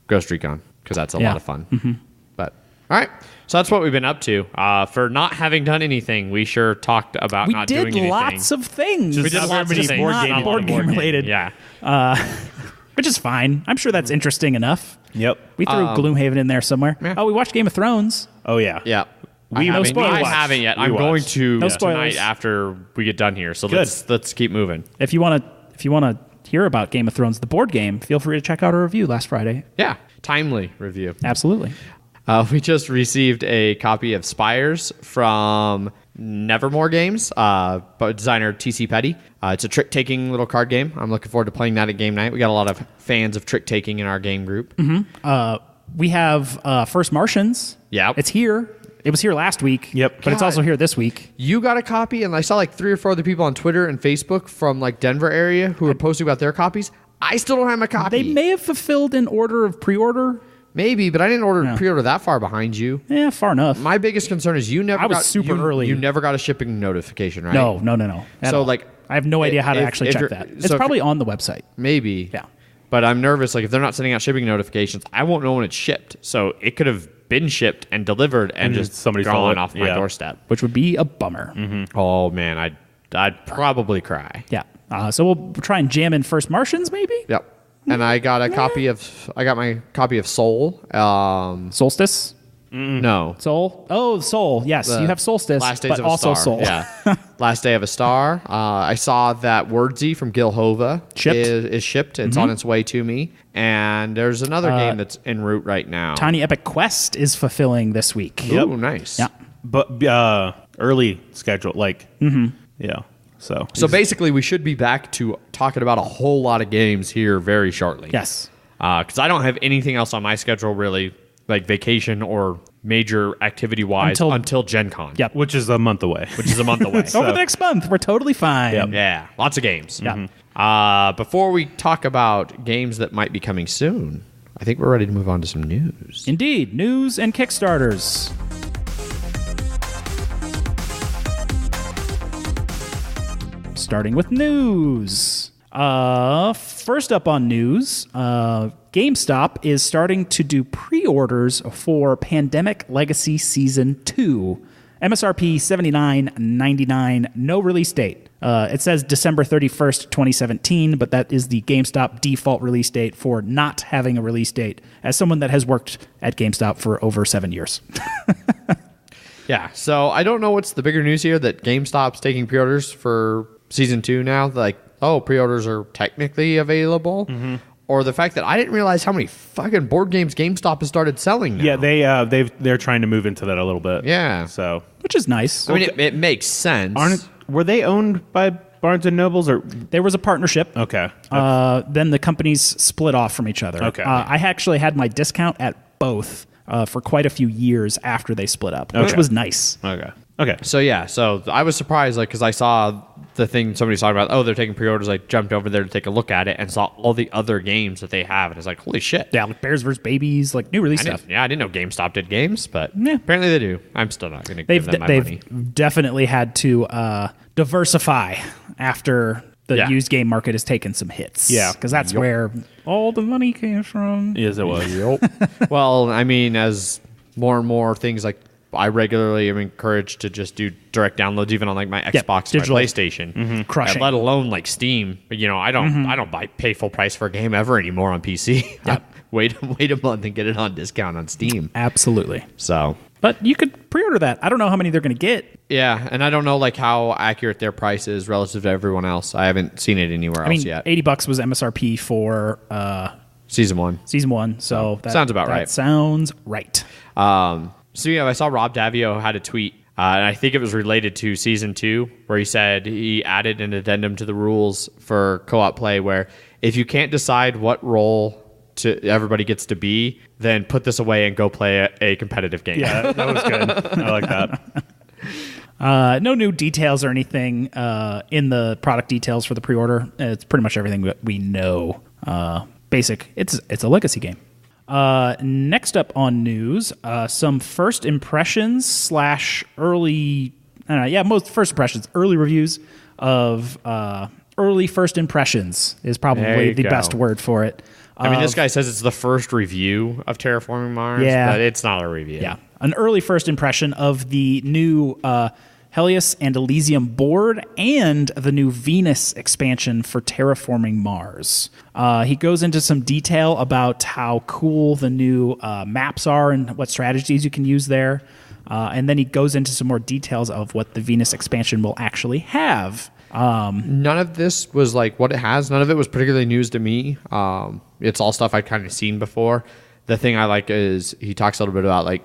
Ghost Recon, because that's a lot of fun. Mm-hmm. But, all right. So that's what we've been up to. For not having done anything, we sure talked about not doing anything. We did lots of things. We did lots of things. Not board game related. Yeah. Which is fine. I'm sure that's interesting enough. Yep. We threw Gloomhaven in there somewhere. Yeah. Oh, we watched Game of Thrones. Oh yeah. Yeah. No I spoilers. haven't yet. We I'm going watched. to No tonight spoilers. after we get done here. So Good. let's keep moving. If you want to hear about Game of Thrones, the board game, feel free to check out our review last Friday. Yeah. Timely review. Absolutely. We just received a copy of Spires from Nevermore Games, by designer TC Petty. It's a trick-taking little card game. I'm looking forward to playing that at game night. We got a lot of fans of trick-taking in our game group. We have First Martians. Yeah. It's here. It was here last week. Yep. But it's also here this week. You got a copy, and I saw like 3 or 4 other people on Twitter and Facebook from like Denver area who were posting about their copies. I still don't have my copy. They may have fulfilled an order of pre-order. Maybe, but I didn't pre-order that far behind you. Yeah, far enough. My biggest concern is you never I was got super early. You never got a shipping notification, right? No. At So all. like, I have no idea how to if- actually if check you're- that. so It's if probably on the website. maybe. Yeah. But I'm nervous. Like if they're not sending out shipping notifications, I won't know when it's shipped. So it could have been shipped and delivered and just somebody stole gone it. off my Yeah. doorstep. Which would be a bummer. Oh man, I'd probably cry. Yeah. So we'll try and jam in First Martians, maybe? Yep. And I got a copy of. I got my copy of Soul. Solstice? No. Soul? Oh, Soul. Yes, you have Solstice, Last Days but of a also Star. Soul. Yeah. Last Day of a Star. I saw that Wordsy from Gilhova Shipped? is shipped. It's on its way to me. And there's another game that's en route right now. Tiny Epic Quest is fulfilling this week. Yep. Ooh, nice. Yeah. But early schedule, like, yeah. So Basically, we should be back to talking about a whole lot of games here very shortly. Yes. Because I don't have anything else on my schedule really, like vacation or major activity-wise, until Gen Con. Yep. which is a month away. Which is a month away. Over the next month, we're totally fine. Yep. Yeah, lots of games. Yeah. Before we talk about games that might be coming soon, I think we're ready to move on to some news. Indeed. News and Kickstarters. Starting with news. First up on news, GameStop is starting to do pre-orders for Pandemic Legacy Season 2. MSRP $79.99, no release date. It says December 31st, 2017, but that is the GameStop default release date for not having a release date, as someone that has worked at GameStop for over 7 years. Yeah, so I don't know what's the bigger news here, that GameStop's taking pre-orders for Season 2 now. Like, oh, pre-orders are technically available. Or the fact that I didn't realize how many fucking board games GameStop has started selling now. Yeah, they're trying to move into that a little bit. Yeah. So Which is nice. I mean, it makes sense. were they owned by Barnes and Nobles or There was a partnership. okay? Then the companies split off from each other. Okay. I actually had my discount at both for quite a few years after they split up, which Okay. was nice. Okay. So yeah, so I was surprised, like, because I saw the thing somebody's talking about. Oh, they're taking pre-orders. I jumped over there to take a look at it and saw all the other games that they have, and it's like, holy shit! Yeah, like Bears vs. Babies, like new release I stuff. didn't know GameStop did games, but Yeah. apparently they do. I'm still not going to give them my money. They've definitely had to diversify after the Yeah. used game market has taken some hits. Yeah. because that's where all the money came from. Yes, it was. Well, I mean, as more and more things, like, I regularly am encouraged to just do direct downloads, even on like my Xbox, and digital. my PlayStation, Crushing. let alone like Steam. But I don't pay full price for a game ever anymore on PC. wait a month and get it on discount on Steam. Absolutely. So But you could pre-order that. I don't know how many they're going to get. yeah, and I don't know like how accurate their price is relative to everyone else. I haven't seen it anywhere else yet. $80 was MSRP for Season 1. season 1, so that Sounds about that right. Sounds right. So yeah, I saw Rob Davio had a tweet, and I think it was related to Season 2, where he said he added an addendum to the rules for co-op play, where if you can't decide what role everybody gets to be, then put this away and go play a competitive game. Yeah, that was good. I like that. No new details or anything in the product details for the pre-order. It's pretty much everything that we know. Basic. It's a legacy game. Next up on news, some first impressions / early, most first impressions, early reviews of early first impressions is There probably you the go. best word for it. I mean, this guy says it's the first review of Terraforming Mars, Yeah. but it's not a review. Yeah, an early first impression of the new Helios and Elysium board and the new Venus expansion for Terraforming Mars. He goes into some detail about how cool the new maps are and what strategies you can use there. And then he goes into some more details of what the Venus expansion will actually have. None of this was like what it has. None of it was particularly news to me. It's all stuff I'd kind of seen before. The thing I like is he talks a little bit about like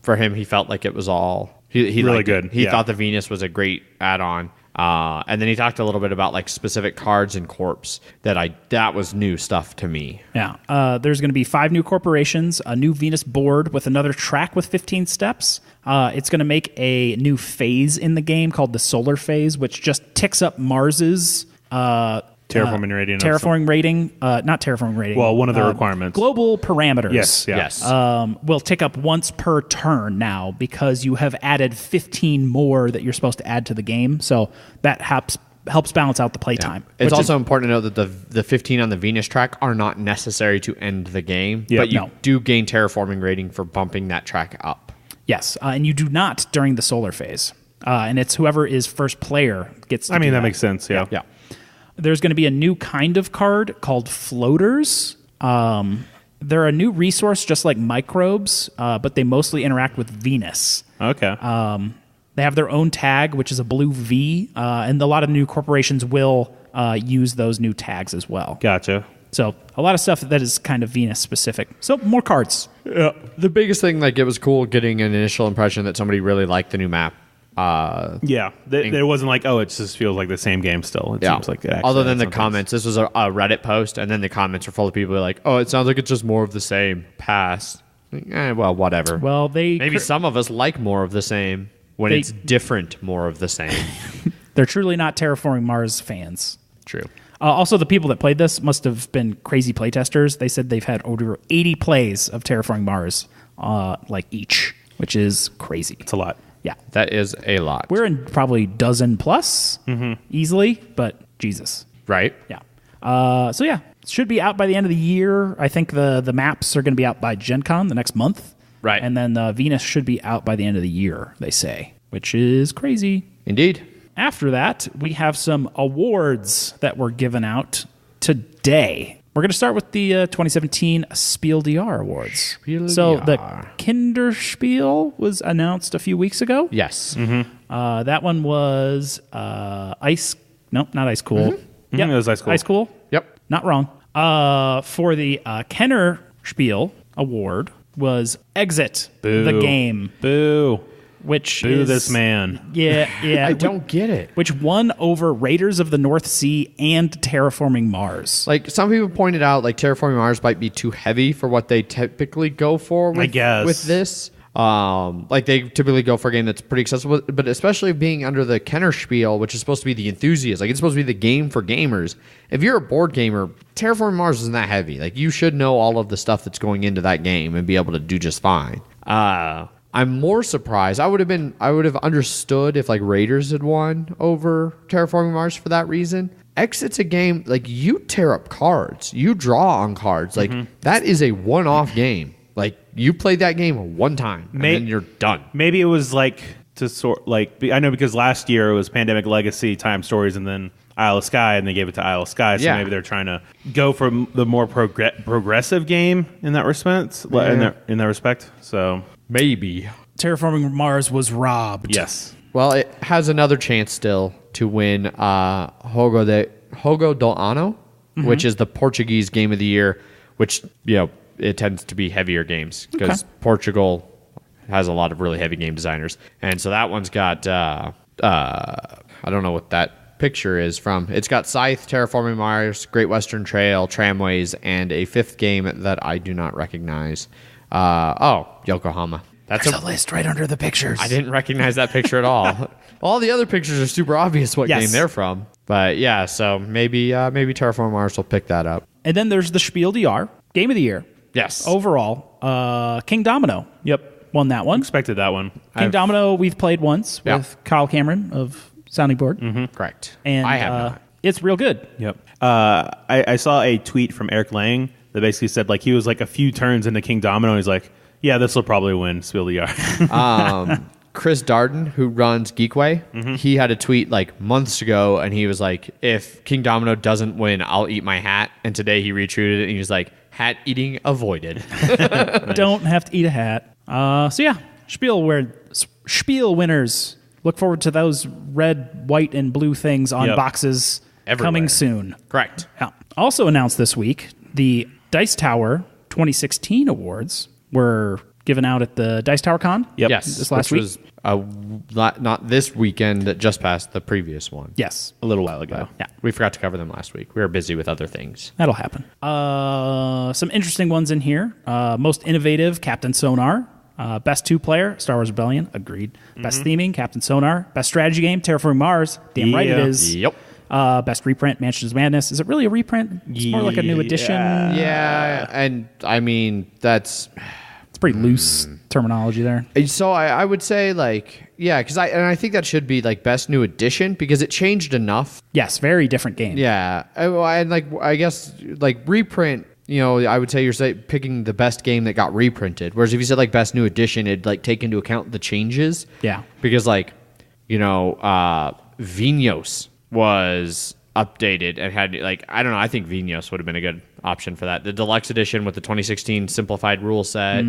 for him, he felt like it was all he really liked good. It. He thought the Venus was a great add-on. And then he talked a little bit about like specific cards and corps that was new stuff to me. Yeah. There's going to be 5 new corporations, a new Venus board with another track with 15 steps. It's going to make a new phase in the game called the solar phase, which just ticks up Mars's Terraforming rating. Terraforming rating. Not terraforming rating. Well, one of the requirements. Global parameters. Yes. Will tick up once per turn now because you have added 15 more that you're supposed to add to the game. So that helps balance out the playtime. Yeah. It's also important to note that the 15 on the Venus track are not necessary to end the game, but you do gain terraforming rating for bumping that track up. Yes, and you do not during the solar phase. And it's whoever is first player gets to do that makes sense, yeah. There's going to be a new kind of card called floaters. They're a new resource just like microbes, but they mostly interact with Venus. Okay. They have their own tag, which is a blue V, and a lot of new corporations will use those new tags as well. Gotcha. So a lot of stuff that is kind of Venus specific. So more cards. Yeah. The biggest thing, like it was cool getting an initial impression that somebody really liked the new map. It wasn't like, it just feels like the same game still. It seems like it actually other than the comments, this was a Reddit post, and then the comments were full of people like, it sounds like it's just more of the same. Pass. Well, whatever. Well, maybe some of us like more of the same when it's different, more of the same. They're truly not Terraforming Mars fans. True. Also, the people that played this must have been crazy playtesters. They said they've had over 80 plays of Terraforming Mars, each, which is crazy. It's a lot. Yeah. That is a lot. We're in probably dozen plus easily, but Jesus. Right. Yeah. It should be out by the end of the year. I think the maps are going to be out by Gen Con the next month. Right. And then Venus should be out by the end of the year, they say, which is crazy. Indeed. After that, we have some awards that were given out today. We're going to start with the 2017 Spiel DR Awards. The Kinderspiel was announced a few weeks ago. Yes. Mm-hmm. That one was Ice... Nope, not Ice Cool. Mm-hmm. Yep. It was Ice Cool. Ice Cool? Yep. Not wrong. For the Kenner Spiel Award was Exit the Game. Boo. Which Boo is, this man. Yeah. I don't get it. Which won over Raiders of the North Sea and Terraforming Mars. Like, some people pointed out, like, Terraforming Mars might be too heavy for what they typically go for with, I guess. with this. Like, they typically go for a game that's pretty accessible, but especially being under the Kenner Spiel, which is supposed to be the enthusiast. Like, it's supposed to be the game for gamers. If you're a board gamer, Terraforming Mars isn't that heavy. Like, you should know all of the stuff that's going into that game and be able to do just fine. I'm more surprised. I would have understood if like Raiders had won over Terraforming Mars for that reason. Exit's a game like you tear up cards, you draw on cards. Like that is a one-off game. Like you play that game one time and then you're done. Maybe it was like to sort like I know because last year it was Pandemic Legacy, Time Stories, and then Isle of Skye, and they gave it to Isle of Skye. So maybe they're trying to go for the more progressive game in that respect. In that respect, so. Maybe. Terraforming Mars was robbed. Yes. Well, it has another chance still to win Jogo do Ano, which is the Portuguese game of the year, which, it tends to be heavier games because Portugal has a lot of really heavy game designers. And so that one's got, I don't know what that picture is from. It's got Scythe, Terraforming Mars, Great Western Trail, Tramways, and a fifth game that I do not recognize. Yokohama. There's a list right under the pictures. I didn't recognize that picture at all. All the other pictures are super obvious what game they're from. But yeah, so maybe Terraforming Mars will pick that up. And then there's the Spiel DR, Game of the Year. Yes. Overall, King Domino. Yep. Won that one. Expected that one. King Domino we've played once with Kyle Cameron of Sounding Board. Mm-hmm. Correct. And I have not. It's real good. Yep. I saw a tweet from Eric Lang that basically said like he was like a few turns into King Domino and he's like, yeah, this will probably win Spiel DR. Chris Darden, who runs Geekway, he had a tweet like months ago, and he was like, if King Domino doesn't win, I'll eat my hat. And today he retweeted it, and he was like, hat eating avoided. Don't have to eat a hat. Spiel winners. Look forward to those red, white, and blue things on boxes everywhere. Coming soon. Correct. Yeah. Also announced this week, the Dice Tower 2016 awards were given out at the Dice Tower Con. Yep. Yes, This last week. was not this weekend that just passed, the previous one. Yes. A little while ago. Yeah. We forgot to cover them last week. We were busy with other things. That'll happen. Some interesting ones in here. Most innovative, Captain Sonar. Best two-player, Star Wars Rebellion. Agreed. Best theming, Captain Sonar. Best strategy game, Terraforming Mars. Damn right it Yeah. is. Yep. Best reprint, Mansions of Madness. Is it really a reprint? It's more like a new edition. Yeah, and I mean that's It's pretty loose terminology there. so I would say like because I think that should be like best new edition because it changed enough. Yes, very different game. Yeah, and like I guess like reprint. I would say you're picking the best game that got reprinted. Whereas if you said like best new edition, it'd like take into account the changes. Yeah. Because like, Vinos was updated and had like, I don't know. I think Vinos would have been a good option for that. The deluxe edition with the 2016 simplified rule set,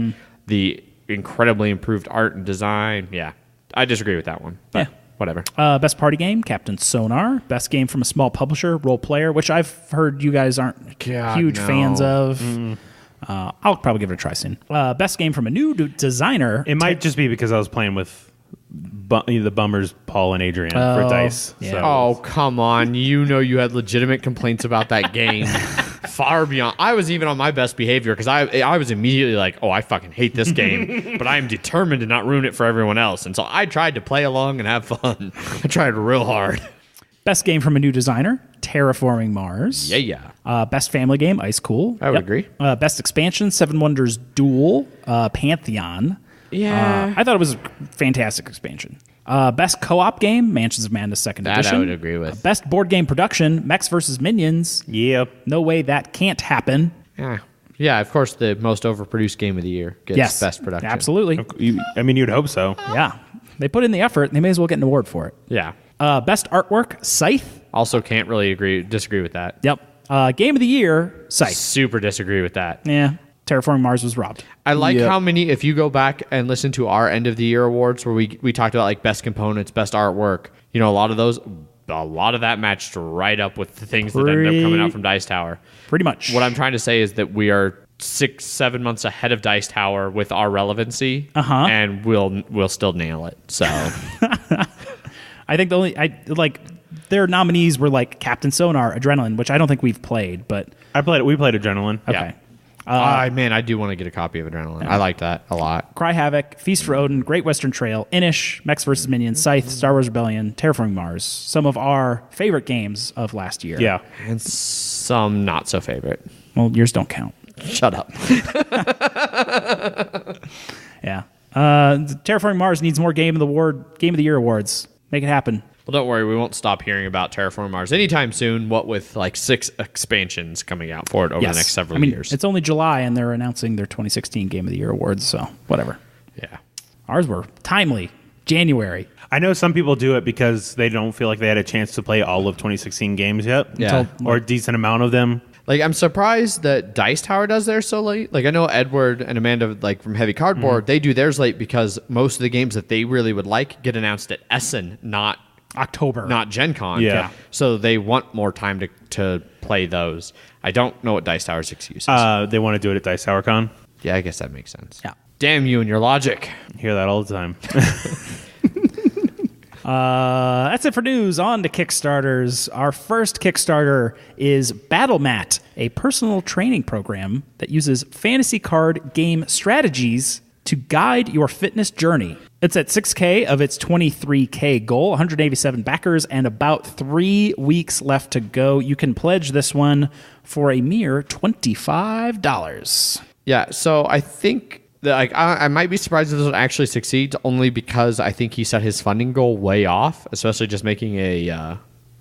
the incredibly improved art and design. Yeah. I disagree with that one. But Yeah. whatever. Best party game, Captain Sonar. Best game from a small publisher, Role Player, which I've heard you guys aren't huge fans of. I'll probably give it a try soon. Best game from a new designer. It might just be because I was playing with the bummers, Paul and Adrian, for dice. yeah. So. Oh, come on. You had legitimate complaints about that game. Far beyond. I was even on my best behavior because I was immediately like, oh, I fucking hate this game, but I am determined to not ruin it for everyone else. And so I tried to play along and have fun. I tried real hard. Best game from a new designer, Terraforming Mars. Yeah. Best family game, Ice Cool. I would agree. Best expansion, Seven Wonders Duel, Pantheon. Yeah. I thought it was a fantastic expansion. Best co-op game, Mansions of Madness Second That Edition. I would agree with. Best board game production, Mechs vs. Minions. Yeah. No way that can't happen. Yeah, of course, the most overproduced game of the year gets Yes. best production. Absolutely. You'd hope so. Yeah. They put in the effort. They may as well get an award for it. Yeah. Best artwork, Scythe. Also can't really disagree with that. Yep. Game of the year, Scythe. Super disagree with that. Yeah. Terraforming Mars was robbed. I like how many, if you go back and listen to our end of the year awards where we talked about like best components, best artwork, a lot of that matched right up with the things that ended up coming out from Dice Tower. Pretty much. What I'm trying to say is that we are 6-7 months ahead of Dice Tower with our relevancy, and we'll still nail it. So I think their nominees were like Captain Sonar, Adrenaline, which I don't think we've played, but We played Adrenaline. okay. man, I do want to get a copy of Adrenaline. I like that a lot. Cry Havoc, Feast for Odin, Great Western Trail, Inish, Mechs vs. Minions, Scythe, Star Wars Rebellion, Terraforming Mars. Some of our favorite games of last year. Yeah. And some not so favorite. Well, yours don't count. Shut up. Yeah. Terraforming Mars needs more Game of the Year awards. Make it happen. Well, don't worry. We won't stop hearing about Terraforming Mars anytime soon, what with like 6 expansions coming out for it over the next several years. It's only July, and they're announcing their 2016 Game of the Year awards, so whatever. Yeah. Ours were timely. January. I know some people do it because they don't feel like they had a chance to play all of 2016 games yet. Yeah. Or a decent amount of them. Like, I'm surprised that Dice Tower does theirs so late. Like, I know Edward and Amanda, like, from Heavy Cardboard, they do theirs late because most of the games that they really would like get announced at Essen, not October. not Gen Con. Yeah. So they want more time to play those. I don't know what Dice Tower's excuse is. They want to do it at Dice Tower Con. Yeah, I guess that makes sense. Yeah. Damn you and your logic. Hear that all the time. That's it for news. On to Kickstarters. Our first Kickstarter is Battlemat, a personal training program that uses fantasy card game strategies to guide your fitness journey. It's at 6K of its 23K goal, 187 backers, and about 3 weeks left to go. You can pledge this one for a mere $25. Yeah, so I think that, like, I might be surprised if this one actually succeeds, only because I think he set his funding goal way off, especially just making a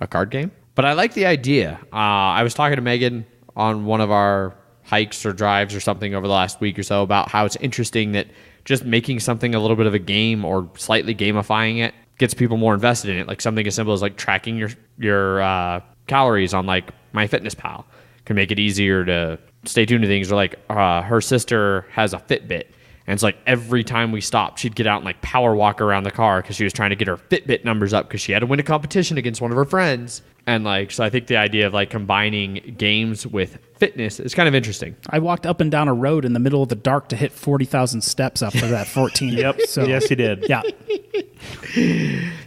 card game. But I like the idea. I was talking to Megan on one of our hikes or drives or something over the last week or so about how it's interesting that just making something a little bit of a game or slightly gamifying it gets people more invested in it. Like something as simple as like tracking your calories on like MyFitnessPal can make it easier to stay tuned to things. Or like her sister has a Fitbit, And it's like every time we stopped, she'd get out and like power walk around the car because she was trying to get her Fitbit numbers up because she had to win a competition against one of her friends. And like, so I think the idea of like combining games with fitness is kind of interesting. I walked up and down a road in the middle of the dark to hit 40,000 steps after that 14. Yep. So yes, you did. Yeah.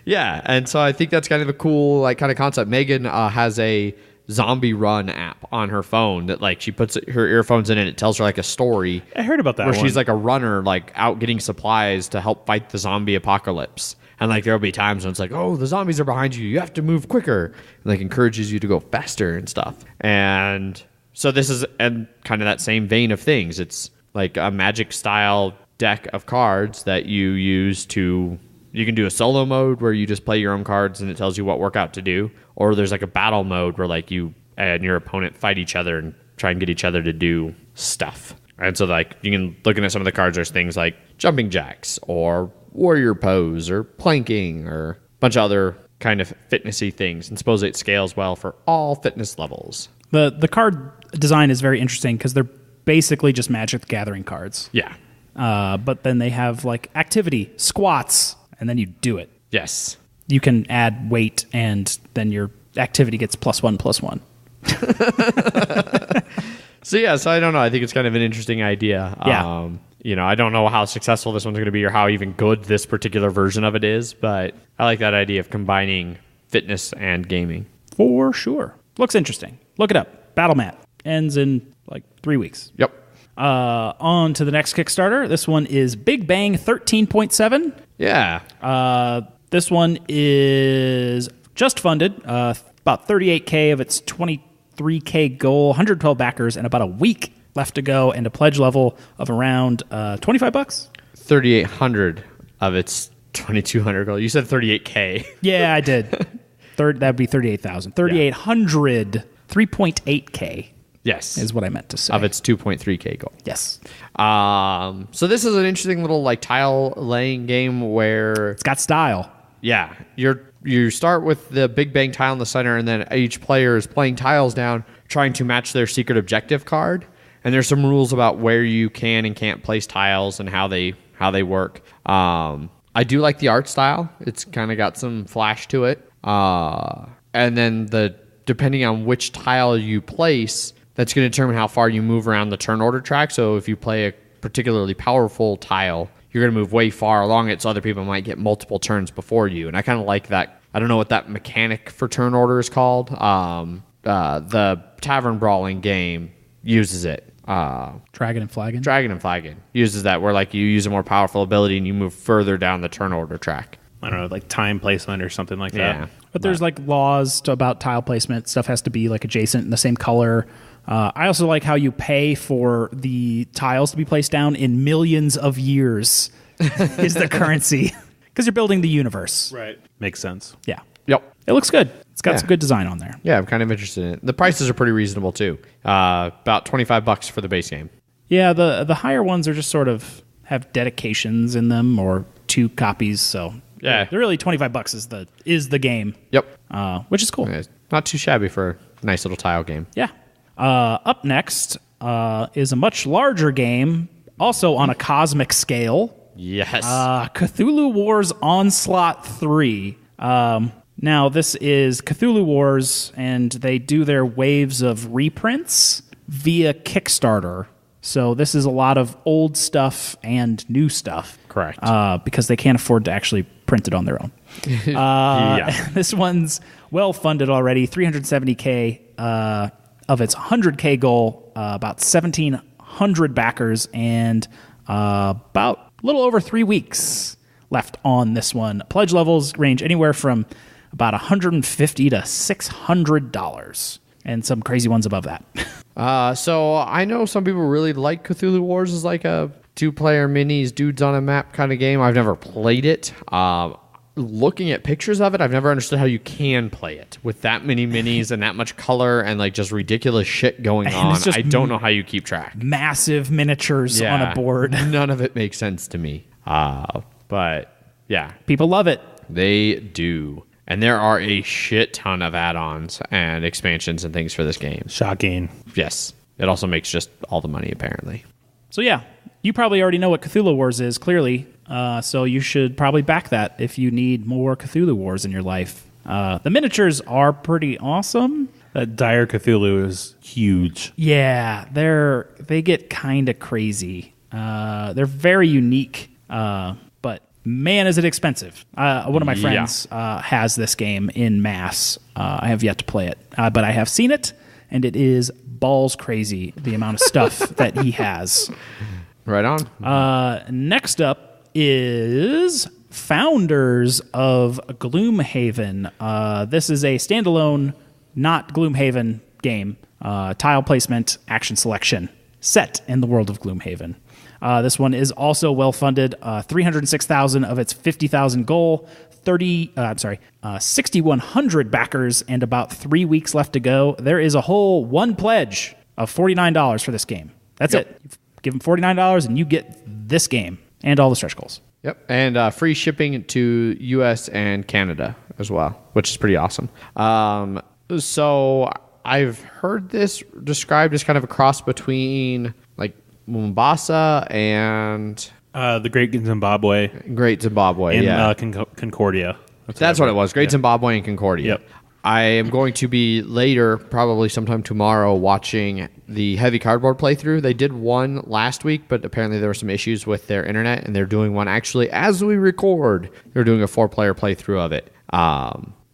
Yeah. And so I think that's kind of a cool like kind of concept. Megan has a zombie run app on her phone that like she puts her earphones in and it tells her like a story. I heard about that where one. she's like a runner like out getting supplies to help fight the zombie apocalypse. And like there'll be times when it's like, oh, the zombies are behind you, you have to move quicker, and like encourages you to go faster and stuff. And so this is and kind of that same vein of things. It's like a magic style deck of cards that you use to you can do a solo mode where you just play your own cards and it tells you what workout to do. Or there's like a battle mode where like you and your opponent fight each other and try and get each other to do stuff. And so like you can looking at some of the cards, there's things like jumping jacks or warrior pose or planking or a bunch of other kind of fitnessy things. And supposedly it scales well for all fitness levels. The card design is very interesting because they're basically just Magic the Gathering cards. Yeah. But then they have like activity, squats, and then you do it. Yes. You can add weight, and then your activity gets +1/+1. So I don't know. I think it's kind of an interesting idea. Yeah. I don't know how successful this one's going to be or how even good this particular version of it is, but I like that idea of combining fitness and gaming. For sure. Looks interesting. Look it up. Battlemat. Ends in like 3 weeks. Yep. On to the next Kickstarter. This one is Big Bang 13.7. Yeah. This one is just funded. About 38K of its 23K goal, 112 backers, and about a week left to go, and a pledge level of around $25. 3,800 of its 2,200 goal. You said 38K. Yeah, I did. That'd be 38,000. 3,800, 3.8K. Yes. Is what I meant to say. Of its 2.3K goal. Yes. So this is an interesting little like tile laying game where It's got style. yeah, you start with the Big Bang tile in the center, and then each player is playing tiles down, trying to match their secret objective card. And there's some rules about where you can and can't place tiles and how they work. I do like the art style. It's kind of got some flash to it. And then depending on which tile you place, that's going to determine how far you move around the turn order track. So if you play a particularly powerful tile, you're going to move way far along it, so other people might get multiple turns before you. And I kind of like that. I don't know what that mechanic for turn order is called. The Tavern Brawling game uses it. Dragon and Flagon? Dragon and Flagon uses that, where like you use a more powerful ability and you move further down the turn order track. I don't know, like time placement or something like Yeah. that. But there's like laws about tile placement. Stuff has to be like adjacent in the same color. I also like how you pay for the tiles to be placed down in millions of years is the currency. Because you're building the universe. Right. Makes sense. Yeah. Yep. It looks good. It's got Yeah. some good design on there. Yeah, I'm kind of interested in it. The prices are pretty reasonable too. About $25 for the base game. Yeah, the higher ones are just sort of have dedications in them or 2 copies. So Yeah. they're really $25 is the game. Yep. Which is cool. It's not too shabby for a nice little tile game. Yeah. Up next is a much larger game, also on a cosmic scale. Yes. Cthulhu Wars Onslaught 3. Now, this is Cthulhu Wars, and they do their waves of reprints via Kickstarter. So this is a lot of old stuff and new stuff. Correct. Because they can't afford to actually print it on their own. Yeah. This one's well-funded already, 370K of its 100K goal, about 1,700 backers, and about a little over 3 weeks left on this one. Pledge levels range anywhere from about $150 to $600, and some crazy ones above that. So I know some people really like Cthulhu Wars as like a 2-player minis, dudes on a map kind of game. I've never played it. Looking at pictures of it, I've never understood how you can play it with that many minis and that much color and like just ridiculous shit going on. it's just I don't know how you keep track. Massive miniatures on a board. None of it makes sense to me. But yeah, People love it. they do. And there are a shit ton of add-ons and expansions and things for this game. Shocking. Yes. It also makes just all the money, apparently. So yeah, you probably already know what Cthulhu Wars is, clearly. So you should probably back that if you need more Cthulhu Wars in your life. The miniatures are pretty awesome. That Dire Cthulhu is huge. Yeah, they get kind of crazy. They're very unique, but man, is it expensive. One of my friends has this game in mass. I have yet to play it, but I have seen it, and it is balls crazy, the amount of stuff that he has. Right on. Next up is Founders of Gloomhaven. This is a standalone, not Gloomhaven game. Tile placement, action selection, set in the world of Gloomhaven. This one is also well-funded. 306,000 of its 50,000 goal. 6,100 backers, and about 3 weeks left to go. There is a whole one pledge of $49 for this game. That's it. You give them $49 and you get this game and all the stretch goals. Yep, and free shipping to U.S. and Canada as well, which is pretty awesome. So I've heard this described as kind of a cross between like Mombasa and The Great Zimbabwe. Great Zimbabwe, And yeah. Concordia. That's what it was. Great Zimbabwe and Concordia. Yep. I am going to be later, probably sometime tomorrow, watching the Heavy Cardboard playthrough. They did one last week, but apparently there were some issues with their internet, and they're doing one actually as we record. They're doing a 4-player playthrough of it.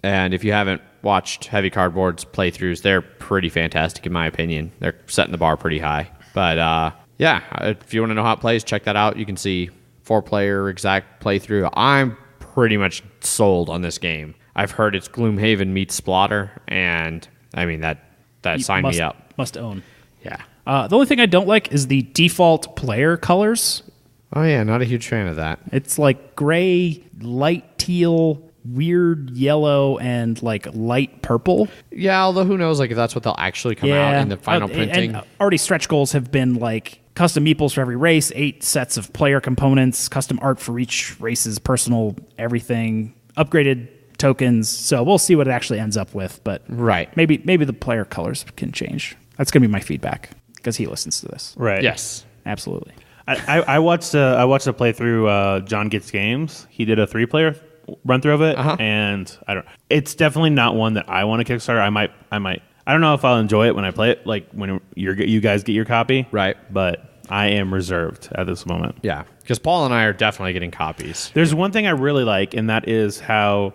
And if you haven't watched Heavy Cardboard's playthroughs, they're pretty fantastic in my opinion. They're setting the bar pretty high. But yeah, if you want to know how it plays, check that out. You can see 4-player exact playthrough. I'm pretty much sold on this game. I've heard it's Gloomhaven meets Splatter, and I mean that signed me up. Must own. Yeah. The only thing I don't like is the default player colors. Oh yeah, not a huge fan of that. It's like gray, light teal, weird yellow, and like light purple. Yeah, although who knows, like if that's what they'll actually come out in the final printing. And already stretch goals have been like custom meeples for every race, 8 sets of player components, custom art for each race's personal everything, upgraded tokens. So we'll see what it actually ends up with, but Right. maybe the player colors can change. That's gonna be my feedback because he listens to this. Right. Yes. Absolutely. I watched a playthrough. John Gets Games. He did a 3-player run through of it, and I don't. It's definitely not one that I want to Kickstarter. I might. I don't know if I'll enjoy it when I play it. Like when you guys get your copy, Right. But I am reserved at this moment. Yeah, because Paul and I are definitely getting copies. There's one thing I really like, and that is how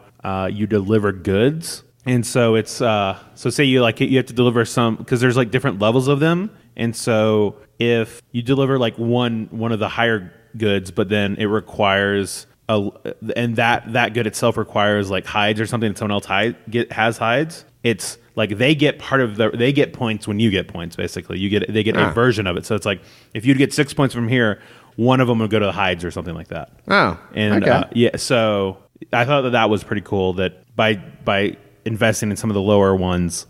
you deliver goods. And so it's so say you have to deliver some, because there's like different levels of them. And so if you deliver like one of the higher goods, but then it requires and that good itself requires like hides or something, and someone else has hides, it's like they get they get points when you get points. Basically, they get a version of it. So it's like if you'd get 6 points from here, one of them would go to the hides or something like that. Oh, and okay. So I thought that was pretty cool. That by investing in some of the lower ones,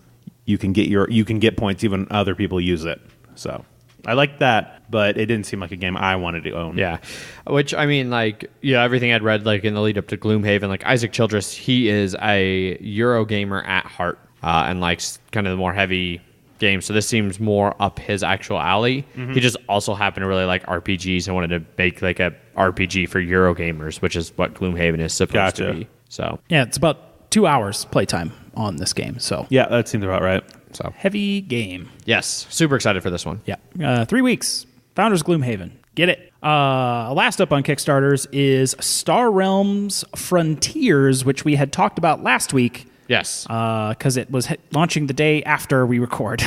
you can get points even other people use it. So I like that, but it didn't seem like a game I wanted to own. Yeah, which I mean, like, yeah, everything I'd read like in the lead up to Gloomhaven, like Isaac Childress, he is a Eurogamer at heart, and likes kind of the more heavy games. So this seems more up his actual alley. Mm-hmm. He just also happened to really like RPGs and wanted to make like a RPG for Eurogamers, which is what Gloomhaven is supposed to be. So yeah, it's about 2 hours playtime on this game. So yeah, that seems about right. So heavy game. Yes, super excited for this one. Yeah, 3 weeks. Founders Gloomhaven. Get it. Last up on Kickstarters is Star Realms Frontiers, which we had talked about last week. Yes. Because it was launching the day after we record.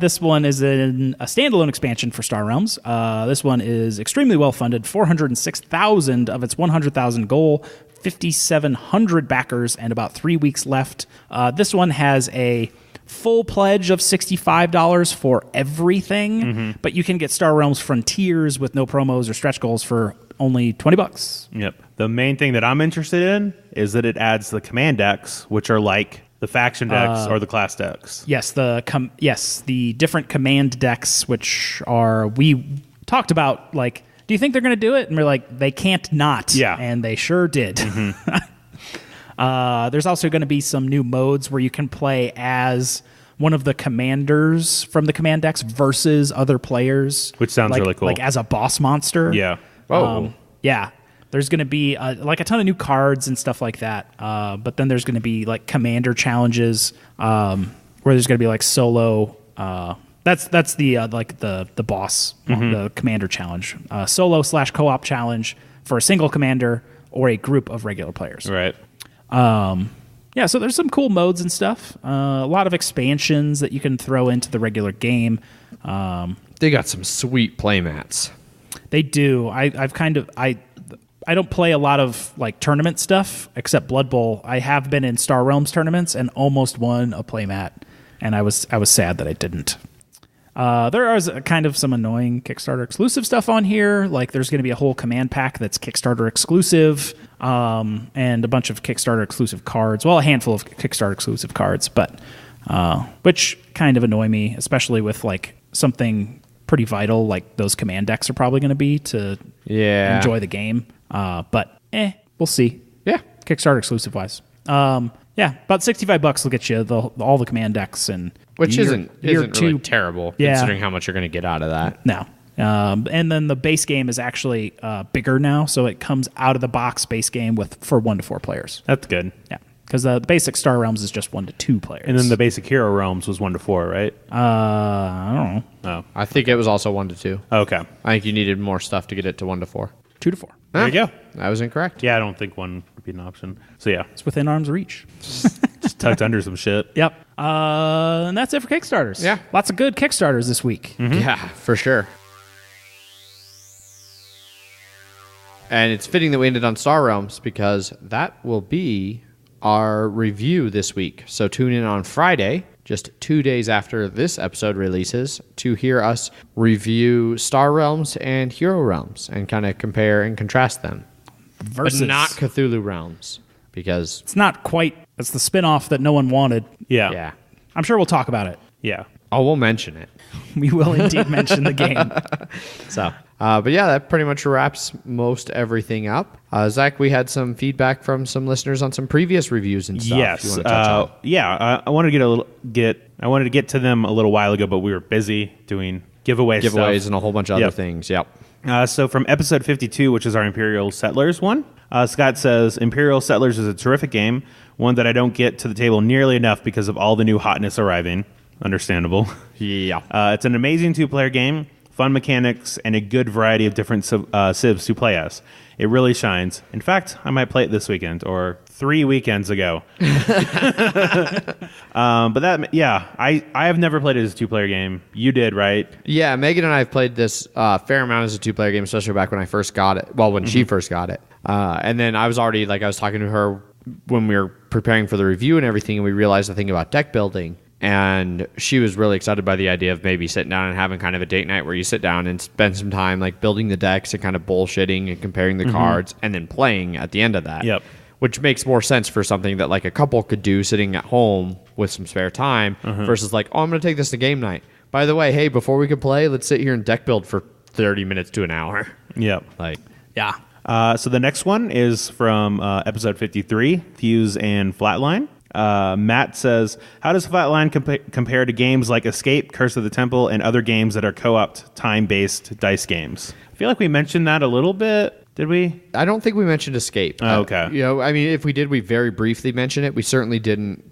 This one is a standalone expansion for Star Realms. This one is extremely well funded, 406,000 of its 100,000 goal, 5,700 backers, and about 3 weeks left. This one has a full pledge of $65 for everything, but you can get Star Realms Frontiers with no promos or stretch goals for only $20. Yep. The main thing that I'm interested in is that it adds the command decks, which are like the faction decks or the class decks. Yes, the different command decks, which are, we talked about, like, do you think they're going to do it? And we're like, they can't not. Yeah. And they sure did. There's also going to be some new modes where you can play as one of the commanders from the command decks versus other players, Which sounds really cool. Like as a boss monster. Yeah. Yeah. There's going to be like a ton of new cards and stuff like that. But then there's going to be like commander challenges where there's going to be like solo. That's the like the boss, the commander challenge, solo / co-op challenge for a single commander or a group of regular players. Right. Yeah, so there's some cool modes and stuff. A lot of expansions that you can throw into the regular game. They got some sweet playmats. They do. I don't play a lot of like tournament stuff except Blood Bowl. I have been in Star Realms tournaments and almost won a playmat, and I was sad that I didn't. There is kind of some annoying Kickstarter exclusive stuff on here. Like there's going to be a whole command pack that's Kickstarter exclusive, and a bunch of Kickstarter exclusive cards. Well, a handful of Kickstarter exclusive cards, but which kind of annoy me, especially with like something pretty vital like those command decks are probably going to be to enjoy the game. But we'll see. Yeah, Kickstarter exclusive wise. Yeah, about $65 will get you all the command decks, and which isn't two, really terrible considering how much you're going to get out of that. No. And then the base game is actually bigger now, so it comes out of the box base game for 1 to 4 players. That's good. Yeah, because the basic Star Realms is just 1 to 2 players, And then the basic Hero Realms was 1 to 4, right? I don't know. Oh, I think it was also 1 to 2. okay. I think you needed more stuff to get it to 1 to 4. 2 to 4. There you go. I was incorrect. Yeah, I don't think 1 would be an option. So yeah, It's within arm's reach. just tucked under some shit. Yep. And that's it for Kickstarters. Yeah. Lots of good Kickstarters this week. Yeah, for sure. And it's fitting that we ended on Star Realms because that will be our review this week. So tune in on Friday, just 2 days after this episode releases, to hear us review Star Realms and Hero Realms and kind of compare and contrast them. Versus, But not Cthulhu Realms because, it's not quite. It's the spin-off that no one wanted. Yeah. yeah. I'm sure we'll talk about it. Yeah. Oh, we'll mention it. We will indeed mention the game. So, but yeah, that pretty much wraps most everything up. Zach, we had some feedback from some listeners on some previous reviews and stuff. Yes. You want to touch on? Yeah. I wanted to get to them a little while ago, but we were busy doing giveaways Giveaways stuff. and a whole bunch of other Yep. things. Yep. So from episode 52, which is our Imperial Settlers one, Scott says, Imperial Settlers is a terrific game, one that I don't get to the table nearly enough because of all the new hotness arriving. Understandable. Yeah. It's an amazing 2-player game, fun mechanics, and a good variety of different civs to play as. It really shines. In fact, I might play it this weekend or 3 weekends ago. But that, yeah, I have never played it as a 2-player game. You did, right? Yeah, Megan and I have played this fair amount as a 2-player game, especially back when I first got it. Well, when she first got it. And then I was already, I was talking to her when we were preparing for the review and everything, and we realized the thing about deck building. And she was really excited by the idea of maybe sitting down and having kind of a date night where you sit down and spend some time building the decks and kind of bullshitting and comparing the cards and then playing at the end of that. Yep. Which makes more sense for something that a couple could do sitting at home with some spare time versus I'm going to take this to game night. By the way, hey, before we can play, let's sit here and deck build for 30 minutes to an hour. Yep. Yeah. So the next one is from episode 53, Fuse and Flatline. Matt says, how does Flatline compare to games like Escape, Curse of the Temple, and other games that are co-op time-based dice games? I feel like we mentioned that a little bit. Did we? I don't think we mentioned Escape. Oh, okay. If we did, we very briefly mentioned it. We certainly didn't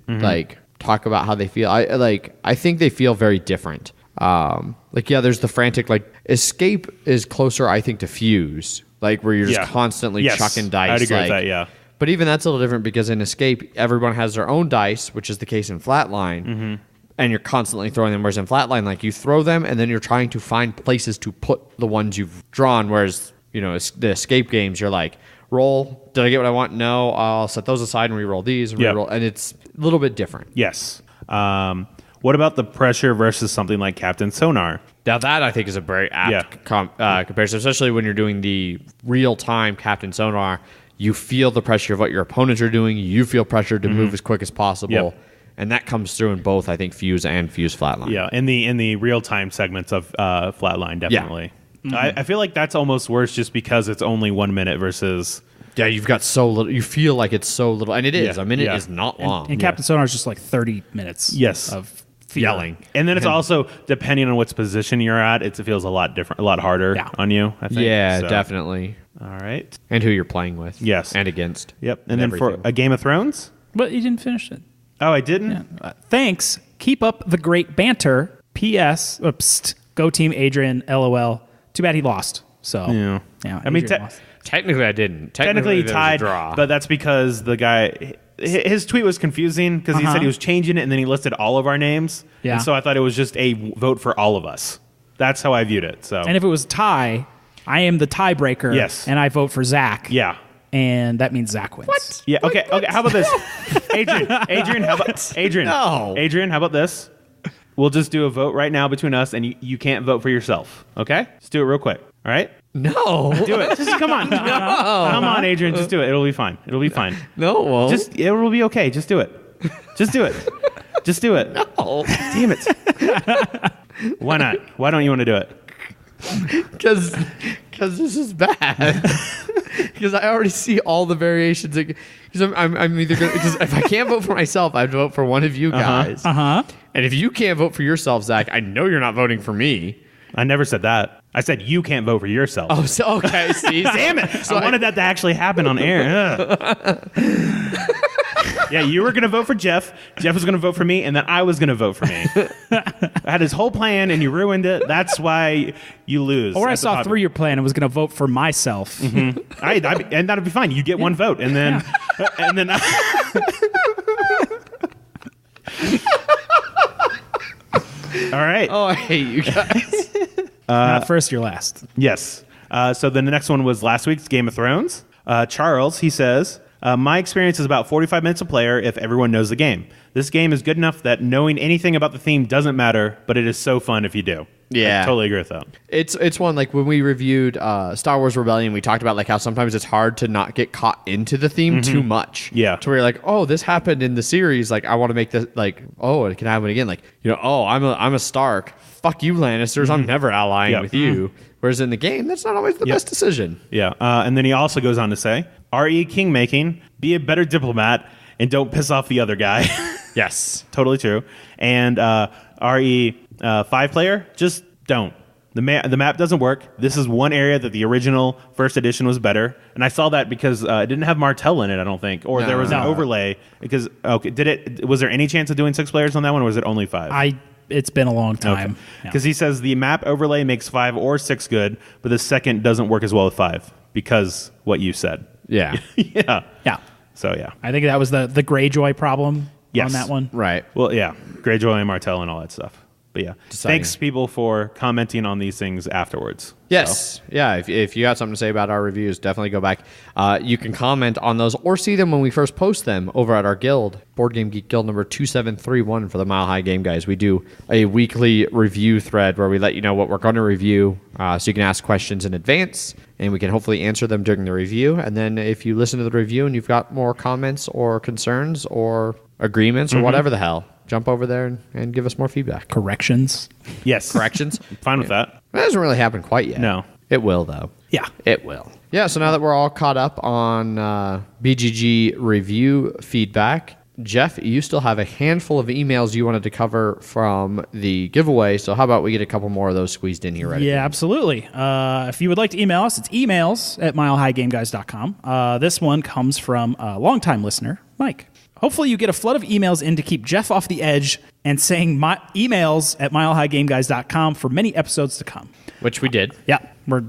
talk about how they feel. I think they feel very different. There's the frantic Escape is closer, I think, to Fuse, where you're just constantly chucking dice. I'd agree with that. Yeah. But even that's a little different because in Escape, everyone has their own dice, which is the case in Flatline, and you're constantly throwing them. Whereas in Flatline, you throw them and then you're trying to find places to put the ones you've drawn. Whereas the Escape games, you're roll. Did I get what I want? No. I'll set those aside and re-roll these and re-roll, and it's a little bit different. Yes. What about the pressure versus something like Captain Sonar? Now that I think is a very apt comparison, especially when you're doing the real-time Captain Sonar. You feel the pressure of what your opponents are doing. You feel pressure to move as quick as possible. Yep. And that comes through in both, I think, Fuse and Fuse Flatline. Yeah, in the real-time segments of Flatline, definitely. Yeah. I feel like that's almost worse just because it's only 1 minute versus... Yeah, you've got so little. You feel like it's so little. And it is. Yeah. A minute is not long. And Captain Sonar is just 30 minutes Yes. of yelling. And then it's also, depending on which position you're at, it feels a lot different, a lot harder on you, I think. Yeah, So, definitely. All right. And who you're playing with. Yes. And against. Yep. And then for a Game of Thrones? But you didn't finish it. Oh, I didn't? Yeah. Thanks. Keep up the great banter. P.S. Oops. Go team Adrian. LOL. Too bad he lost. So, yeah. I mean, lost. Technically, I didn't. Technically, he there was a tied, draw. but that's because the guy, his tweet was confusing because he said he was changing it and then he listed all of our names. Yeah. And so I thought it was just a vote for all of us. That's how I viewed it. So. And if it was tie, I am the tiebreaker. Yes. And I vote for Zach. Yeah. And that means Zach wins. What? Yeah. Okay. Okay. How about this, Adrian? How about Adrian? No. Adrian, how about this? We'll just do a vote right now between us, and you can't vote for yourself. Okay? Just do it real quick. All right? No. Do it. Just come on. Come on, Adrian. Just do it. It'll be fine. It'll be fine. No, it won't. It will be okay. Just do it. Just do it. Just do it. No. Damn it. Why not? Why don't you want to do it? Because this is bad. Because I already see all the variations. Because I'm either going because if I can't vote for myself, I'd vote for one of you guys. And if you can't vote for yourself, Zach, I know you're not voting for me. I never said that. I said you can't vote for yourself. Oh, so okay. See, damn it! So I wanted that to actually happen on air. Yeah, you were going to vote for Jeff. Jeff was going to vote for me, and then I was going to vote for me. I had his whole plan, and you ruined it. That's why you lose. Or I saw through your plan and was going to vote for myself. Mm-hmm. And that'd be fine. You get one vote, and then, and then. All right. Oh, I hate you guys. Not first, you're last. Yes. So then the next one was last week's Game of Thrones. Charles, he says, my experience is about 45 minutes a player if everyone knows the game. This game is good enough that knowing anything about the theme doesn't matter, but it is so fun if you do. Yeah. I totally agree with that. It's one like when we reviewed Star Wars Rebellion, we talked about like how sometimes it's hard to not get caught into the theme too much. Yeah. To where you're like, oh, this happened in the series. Like I want to make this like, oh, it can happen again. Like, you know, oh, I'm a Stark. Fuck you, Lannisters. I'm never allying with you. Whereas in the game, that's not always the best decision. Yeah. And then he also goes on to say, RE Kingmaking, be a better diplomat, and don't piss off the other guy. Yes. Totally true. And RE 5-player, just don't. The map doesn't work. This is one area that the original first edition was better, and I saw that because it didn't have Martell in it, I don't think, or there was an overlay. Because was there any chance of doing 6 players on that one, or was it only 5? It's been a long time. Because he says the map overlay makes 5 or 6 good, but the second doesn't work as well with 5 because what you said. Yeah. Yeah. Yeah. So yeah. I think that was the Greyjoy problem on that one. Right. Well, yeah, Greyjoy and Martell and all that stuff. But yeah, thanks people for commenting on these things afterwards. Yes. So. Yeah. If you got something to say about our reviews, definitely go back. You can comment on those or see them when we first post them over at our guild, Board Game Geek Guild number 2731 for the Mile High Game Guys. We do a weekly review thread where we let you know what we're going to review so you can ask questions in advance and we can hopefully answer them during the review. And then if you listen to the review and you've got more comments or concerns or agreements or whatever the hell, jump over there and give us more feedback. Corrections. Yes. Corrections. Fine with that. That hasn't really happened quite yet. No. It will, though. Yeah. It will. Yeah, so now that we're all caught up on BGG review feedback, Jeff, you still have a handful of emails you wanted to cover from the giveaway, so how about we get a couple more of those squeezed in here? Yeah, absolutely. If you would like to email us, it's emails@milehighgameguys.com. This one comes from a longtime listener, Mike. Hopefully you get a flood of emails in to keep Jeff off the edge and saying my emails@milehighgameguys.com for many episodes to come. Which we did. Yeah, we're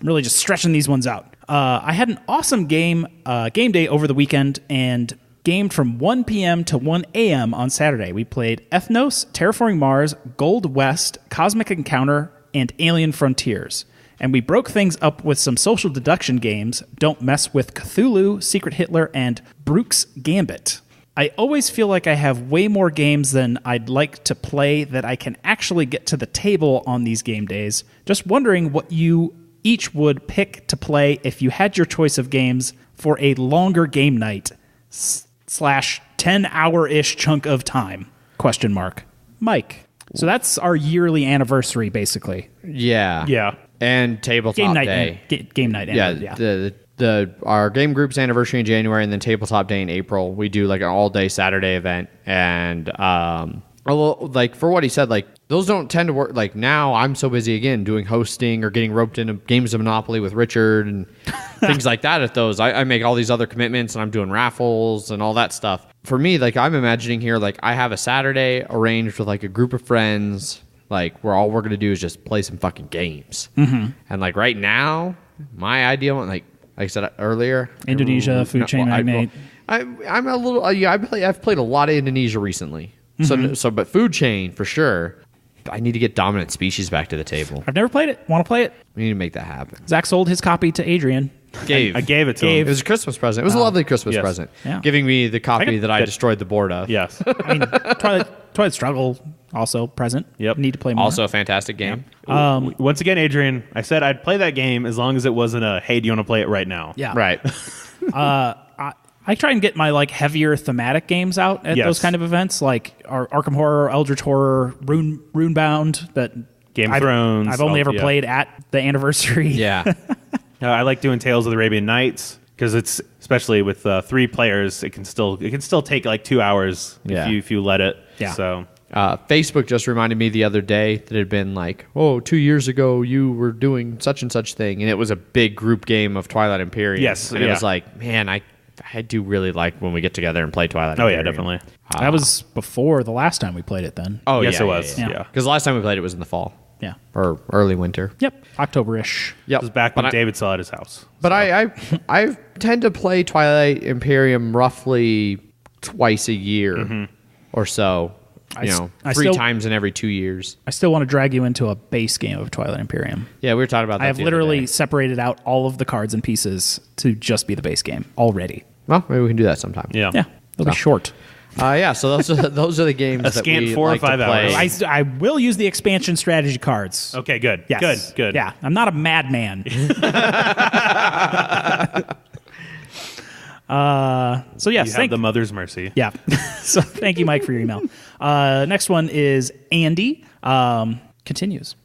really just stretching these ones out. I had an awesome game day over the weekend and gamed from 1 p.m. to 1 a.m. on Saturday. We played Ethnos, Terraforming Mars, Gold West, Cosmic Encounter, and Alien Frontiers. And we broke things up with some social deduction games, Don't Mess with Cthulhu, Secret Hitler, and Brooks Gambit. I always feel like I have way more games than I'd like to play that I can actually get to the table on these game days. Just wondering what you each would pick to play if you had your choice of games for a longer game night / 10-hour-ish chunk of time, ? Mike. So that's our yearly anniversary, basically. Yeah. Yeah. And tabletop Game night. day. Game night. Yeah. Our game group's anniversary in January and then tabletop day in April. We do like an all-day Saturday event, and Like for what he said, like those don't tend to work. Like now I'm so busy again doing hosting or getting roped into games of Monopoly with Richard and things like that at those. I make all these other commitments and I'm doing raffles and all that stuff. For me, like I'm imagining here, like I have a Saturday arranged with like a group of friends, like where all we're going to do is just play some fucking games. And like right now, my ideal one, like I said earlier, Indonesia, food chain magnate. I'm a little, I've played a lot of Indonesia recently. But food chain for sure. I need to get Dominant Species back to the table. I've never played it. Want to play it? We need to make that happen. Zach sold his copy to Adrian. I gave it to him. It was a Christmas present. It was a lovely Christmas present. Yeah. Giving me the copy that I destroyed the board of. Yes. I mean, Twilight Struggle also present. Yep. Need to play more. Also a fantastic game. Once again, Adrian, I said I'd play that game as long as it wasn't a, hey, do you want to play it right now? Yeah. Right. I try and get my like heavier thematic games out at those kind of events, like Arkham Horror, Eldritch Horror, Runebound. That Game of Thrones. I've only ever played at the anniversary. Yeah. I like doing Tales of the Arabian Nights because it's especially with 3 players, it can still take like 2 hours if you let it. Yeah. So Facebook just reminded me the other day that it had been like, 2 years ago you were doing such and such thing, and it was a big group game of Twilight Imperium. Yes, and it was like, man, I do really like when we get together and play Twilight Imperium. yeah, definitely. That was before the last time we played it. Then. Oh yes, yeah, it was. yeah. Yeah. Because the last time we played it was in the fall. Yeah. Or early winter. Yep. October-ish. Yep. It was back when David saw it at his house. But I tend to play Twilight Imperium roughly twice a year or so. I 3 still- times in every 2 years. I still want to drag you into a base game of Twilight Imperium. Yeah, we were talking about that. I have the other literally day. separated out all of the cards and pieces to just be the base game already. Well, maybe we can do that sometime. Yeah. Yeah. It'll be short. Yeah. So those are the games that scant we 4 or like 5 to play. hours. I will use the expansion strategy cards. Okay, good. Yes. Good. Yeah. I'm not a madman. So yes, You have the mother's mercy. Yeah. So thank you, Mike, for your email. Next one is Andy. Continues.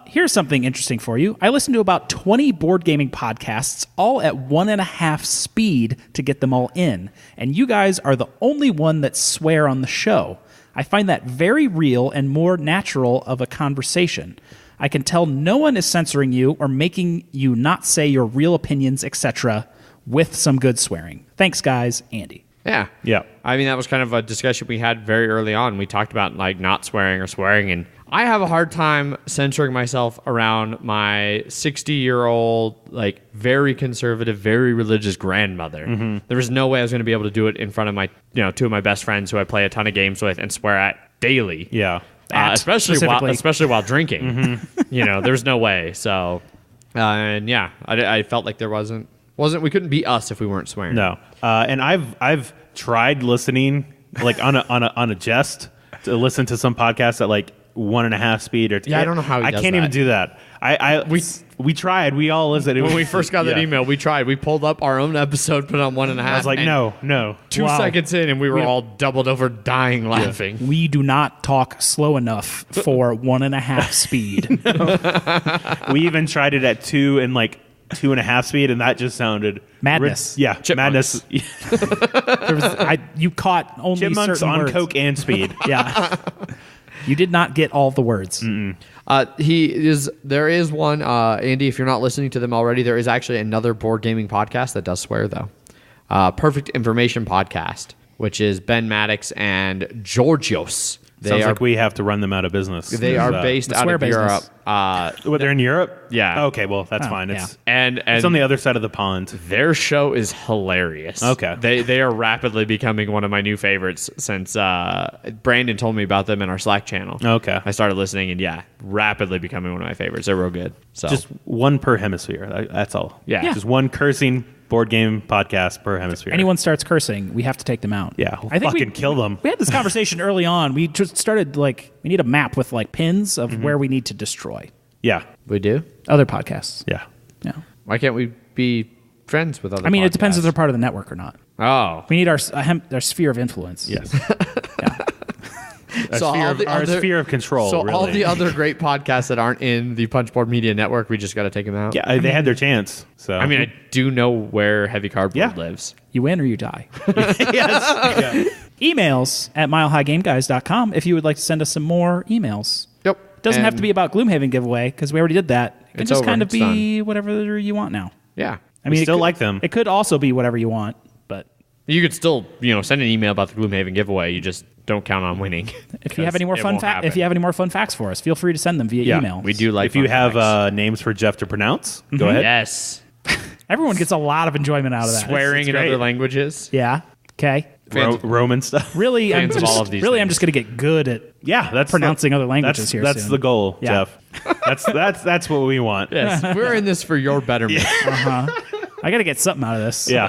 Here's something interesting for you. I listen to about 20 board gaming podcasts, all at 1.5 speed to get them all in. And you guys are the only one that swear on the show. I find that very real and more natural of a conversation. I can tell no one is censoring you or making you not say your real opinions, etc., with some good swearing. Thanks, guys. Andy. Yeah. Yeah. I mean, that was kind of a discussion we had very early on. We talked about like not swearing or swearing, and I have a hard time censoring myself around my 60-year-old, like very conservative, very religious grandmother. There was no way I was going to be able to do it in front of my, 2 of my best friends who I play a ton of games with and swear at daily. Yeah. Especially while drinking. There's no way. So, I felt like there wasn't. We couldn't be us if we weren't swearing. No. And I've tried listening like on a jest to listen to some podcasts at like 1.5 speed or I don't know how he I does can't that. even do that. We tried. We all listened. When we first got that email, we tried. We pulled up our own episode, put it on 1.5. I was like, no. 2 seconds in, and we were all doubled over, dying laughing. We do not talk slow enough for 1.5 speed. We even tried it at 2 and like 2.5 speed, and that just sounded madness. Madness. You caught only Chipmunks certain on words. coke and speed. Yeah, you did not get all the words. There is one, Andy, if you're not listening to them already, there is actually another board gaming podcast that does swear, though. Perfect Information Podcast, which is Ben Maddox and Georgios. Sounds like we have to run them out of business. They are based out of Europe. They're in Europe? Yeah. Okay, well, that's fine. yeah. It's on the other side of the pond. Their show is hilarious. Okay. They are rapidly becoming one of my new favorites since Brandon told me about them in our Slack channel. Okay. I started listening, and rapidly becoming one of my favorites. They're real good. So Just one per hemisphere. That's all. Yeah. Just one cursing board game podcast per hemisphere. Anyone starts cursing, we have to take them out. Yeah, we'll fucking kill them. We had this conversation early on. We just started we need a map with pins of where we need to destroy. Yeah. we do. Other podcasts. Yeah. Yeah. Why can't we be friends with other? I mean, it depends if podcasts? they're part of the network or not. Oh, We need our sphere of influence. Yes. So Our sphere of control. So really. all the other great podcasts that aren't in the Punchboard Media Network, we just got to take them out. Yeah, they had their chance. So I mean, I do know where Heavy Cardboard Yeah. lives. You win or you die. yes. emails at milehighgameguys.com if you would like to send us some more emails. Yep. It doesn't have to be about Gloomhaven giveaway because we already did that. It can It's just over. kind of It's be whatever you want now. Yeah. I mean, still it could, like them. It could also be whatever you want, but You could still, send an email about the Gloomhaven giveaway. You just don't count on winning. if you have any more It fun won't happen. if you have any more fun facts for us, feel free to send them via email. We do like If you fun have facts. names for Jeff to pronounce, go ahead. Yes. Everyone gets a lot of enjoyment out of that. Swearing It's in great. other languages. Yeah. Okay. Roman stuff. Really, I'm Fans of just all of these I'm things. just going to get good at Yeah, that's pronouncing other languages here That's soon. the goal, Yeah. Jeff. That's what we want. Yes. We're in this for your betterment. I got to get something out of this. Yeah.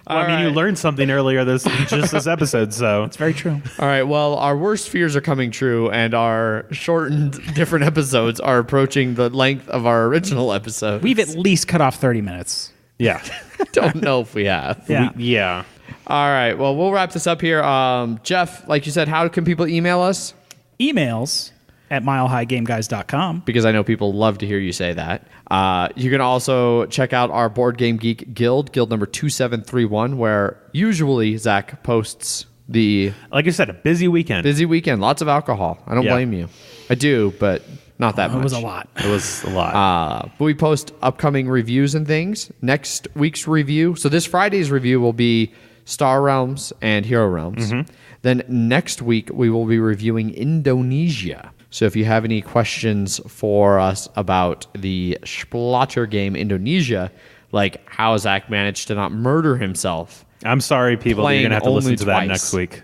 Well, I mean, you right. learned something earlier this episode, so It's very true. All right. Well, our worst fears are coming true, and our shortened different episodes are approaching the length of our original episode. We've at least cut off 30 minutes. yeah, don't know if we have. Yeah. yeah. All right. Well, we'll wrap this up here. Jeff, like you said, how can people email us? Emails at milehighgameguys.com. Because I know people love to hear you say that. You can also check out our Board Game Geek Guild number 2731, where usually Zach posts the Like I said, a busy weekend. busy weekend, lots of alcohol. I don't Yeah. blame you. I do, but not that much. It was a lot. It was a lot. But we post upcoming reviews and things. Next week's review. So this Friday's review will be Star Realms and Hero Realms. Then next week we will be reviewing Indonesia. So if you have any questions for us about the splatter game Indonesia, like how Zach managed to not murder himself. I'm sorry, people. You're playing gonna have to listen only to that twice. next week.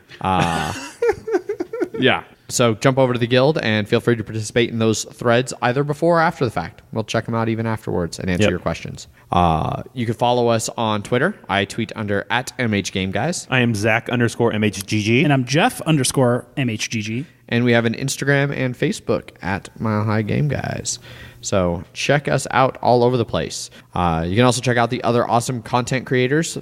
Yeah. So jump over to the guild and feel free to participate in those threads either before or after the fact. We'll check them out even afterwards and answer Yep. your questions. You can follow us on Twitter. I tweet under @MHGameGuys. I am Zach_MHGG. And I'm Jeff_MHGG. And we have an Instagram and Facebook at Mile High Game Guys. So check us out all over the place. You can also check out the other awesome content creators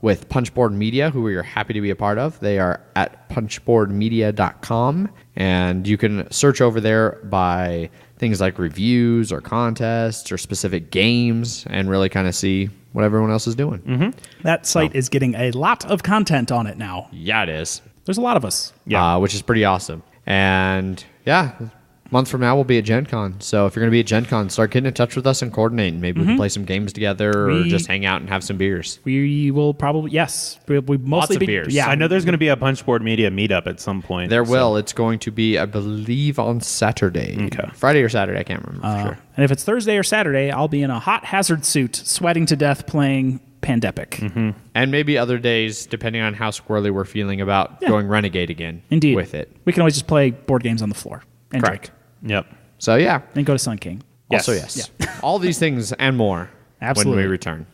with Punchboard Media, who we are happy to be a part of. They are at punchboardmedia.com. And you can search over there by things like reviews or contests or specific games and really kind of see what everyone else is doing. That site is getting a lot of content on it now. Yeah, it is. There's a lot of us. Which is pretty awesome. And yeah, a month from now we'll be at Gen Con. So if you're going to be at Gen Con, start getting in touch with us and coordinating. Maybe we can play some games together or just hang out and have some beers. We will probably, yes. We mostly of be, beers. Yeah. I know there's going to be a Punchboard Media meetup at some point. There will. It's going to be, I believe, on Saturday. Okay. Friday or Saturday. I can't remember for sure. And if it's Thursday or Saturday, I'll be in a hot hazard suit, sweating to death, playing Pandepic. And maybe other days, depending on how squirrely we're feeling about going Renegade again. Indeed. With it. We can always just play board games on the floor. And Correct. drink. Yep. So yeah. And go to Sun King. Also, Yes. yes. All these things and more Absolutely. when we return.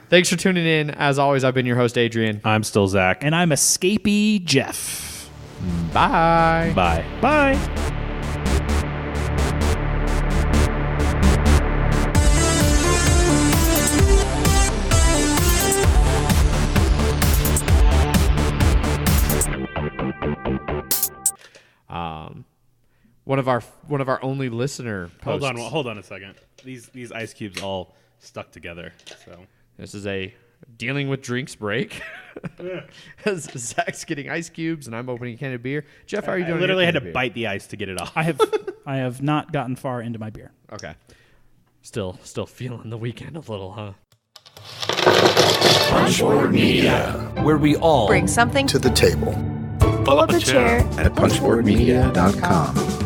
Thanks for tuning in. As always, I've been your host, Adrian. I'm still Zach. And I'm Escapee Jeff. Bye. Bye. Bye. One of our only listener posts. Hold on a second. These ice cubes all stuck together. So This is a dealing with drinks break. As Zach's getting ice cubes and I'm opening a can of beer. Jeff, how are you doing? I with literally your had can to of beer? bite the ice to get it off. I have not gotten far into my beer. Okay. Still feeling the weekend a little, huh? Punchboard Media, where we all Bring something to the table pull up a chair at punchboardmedia.com.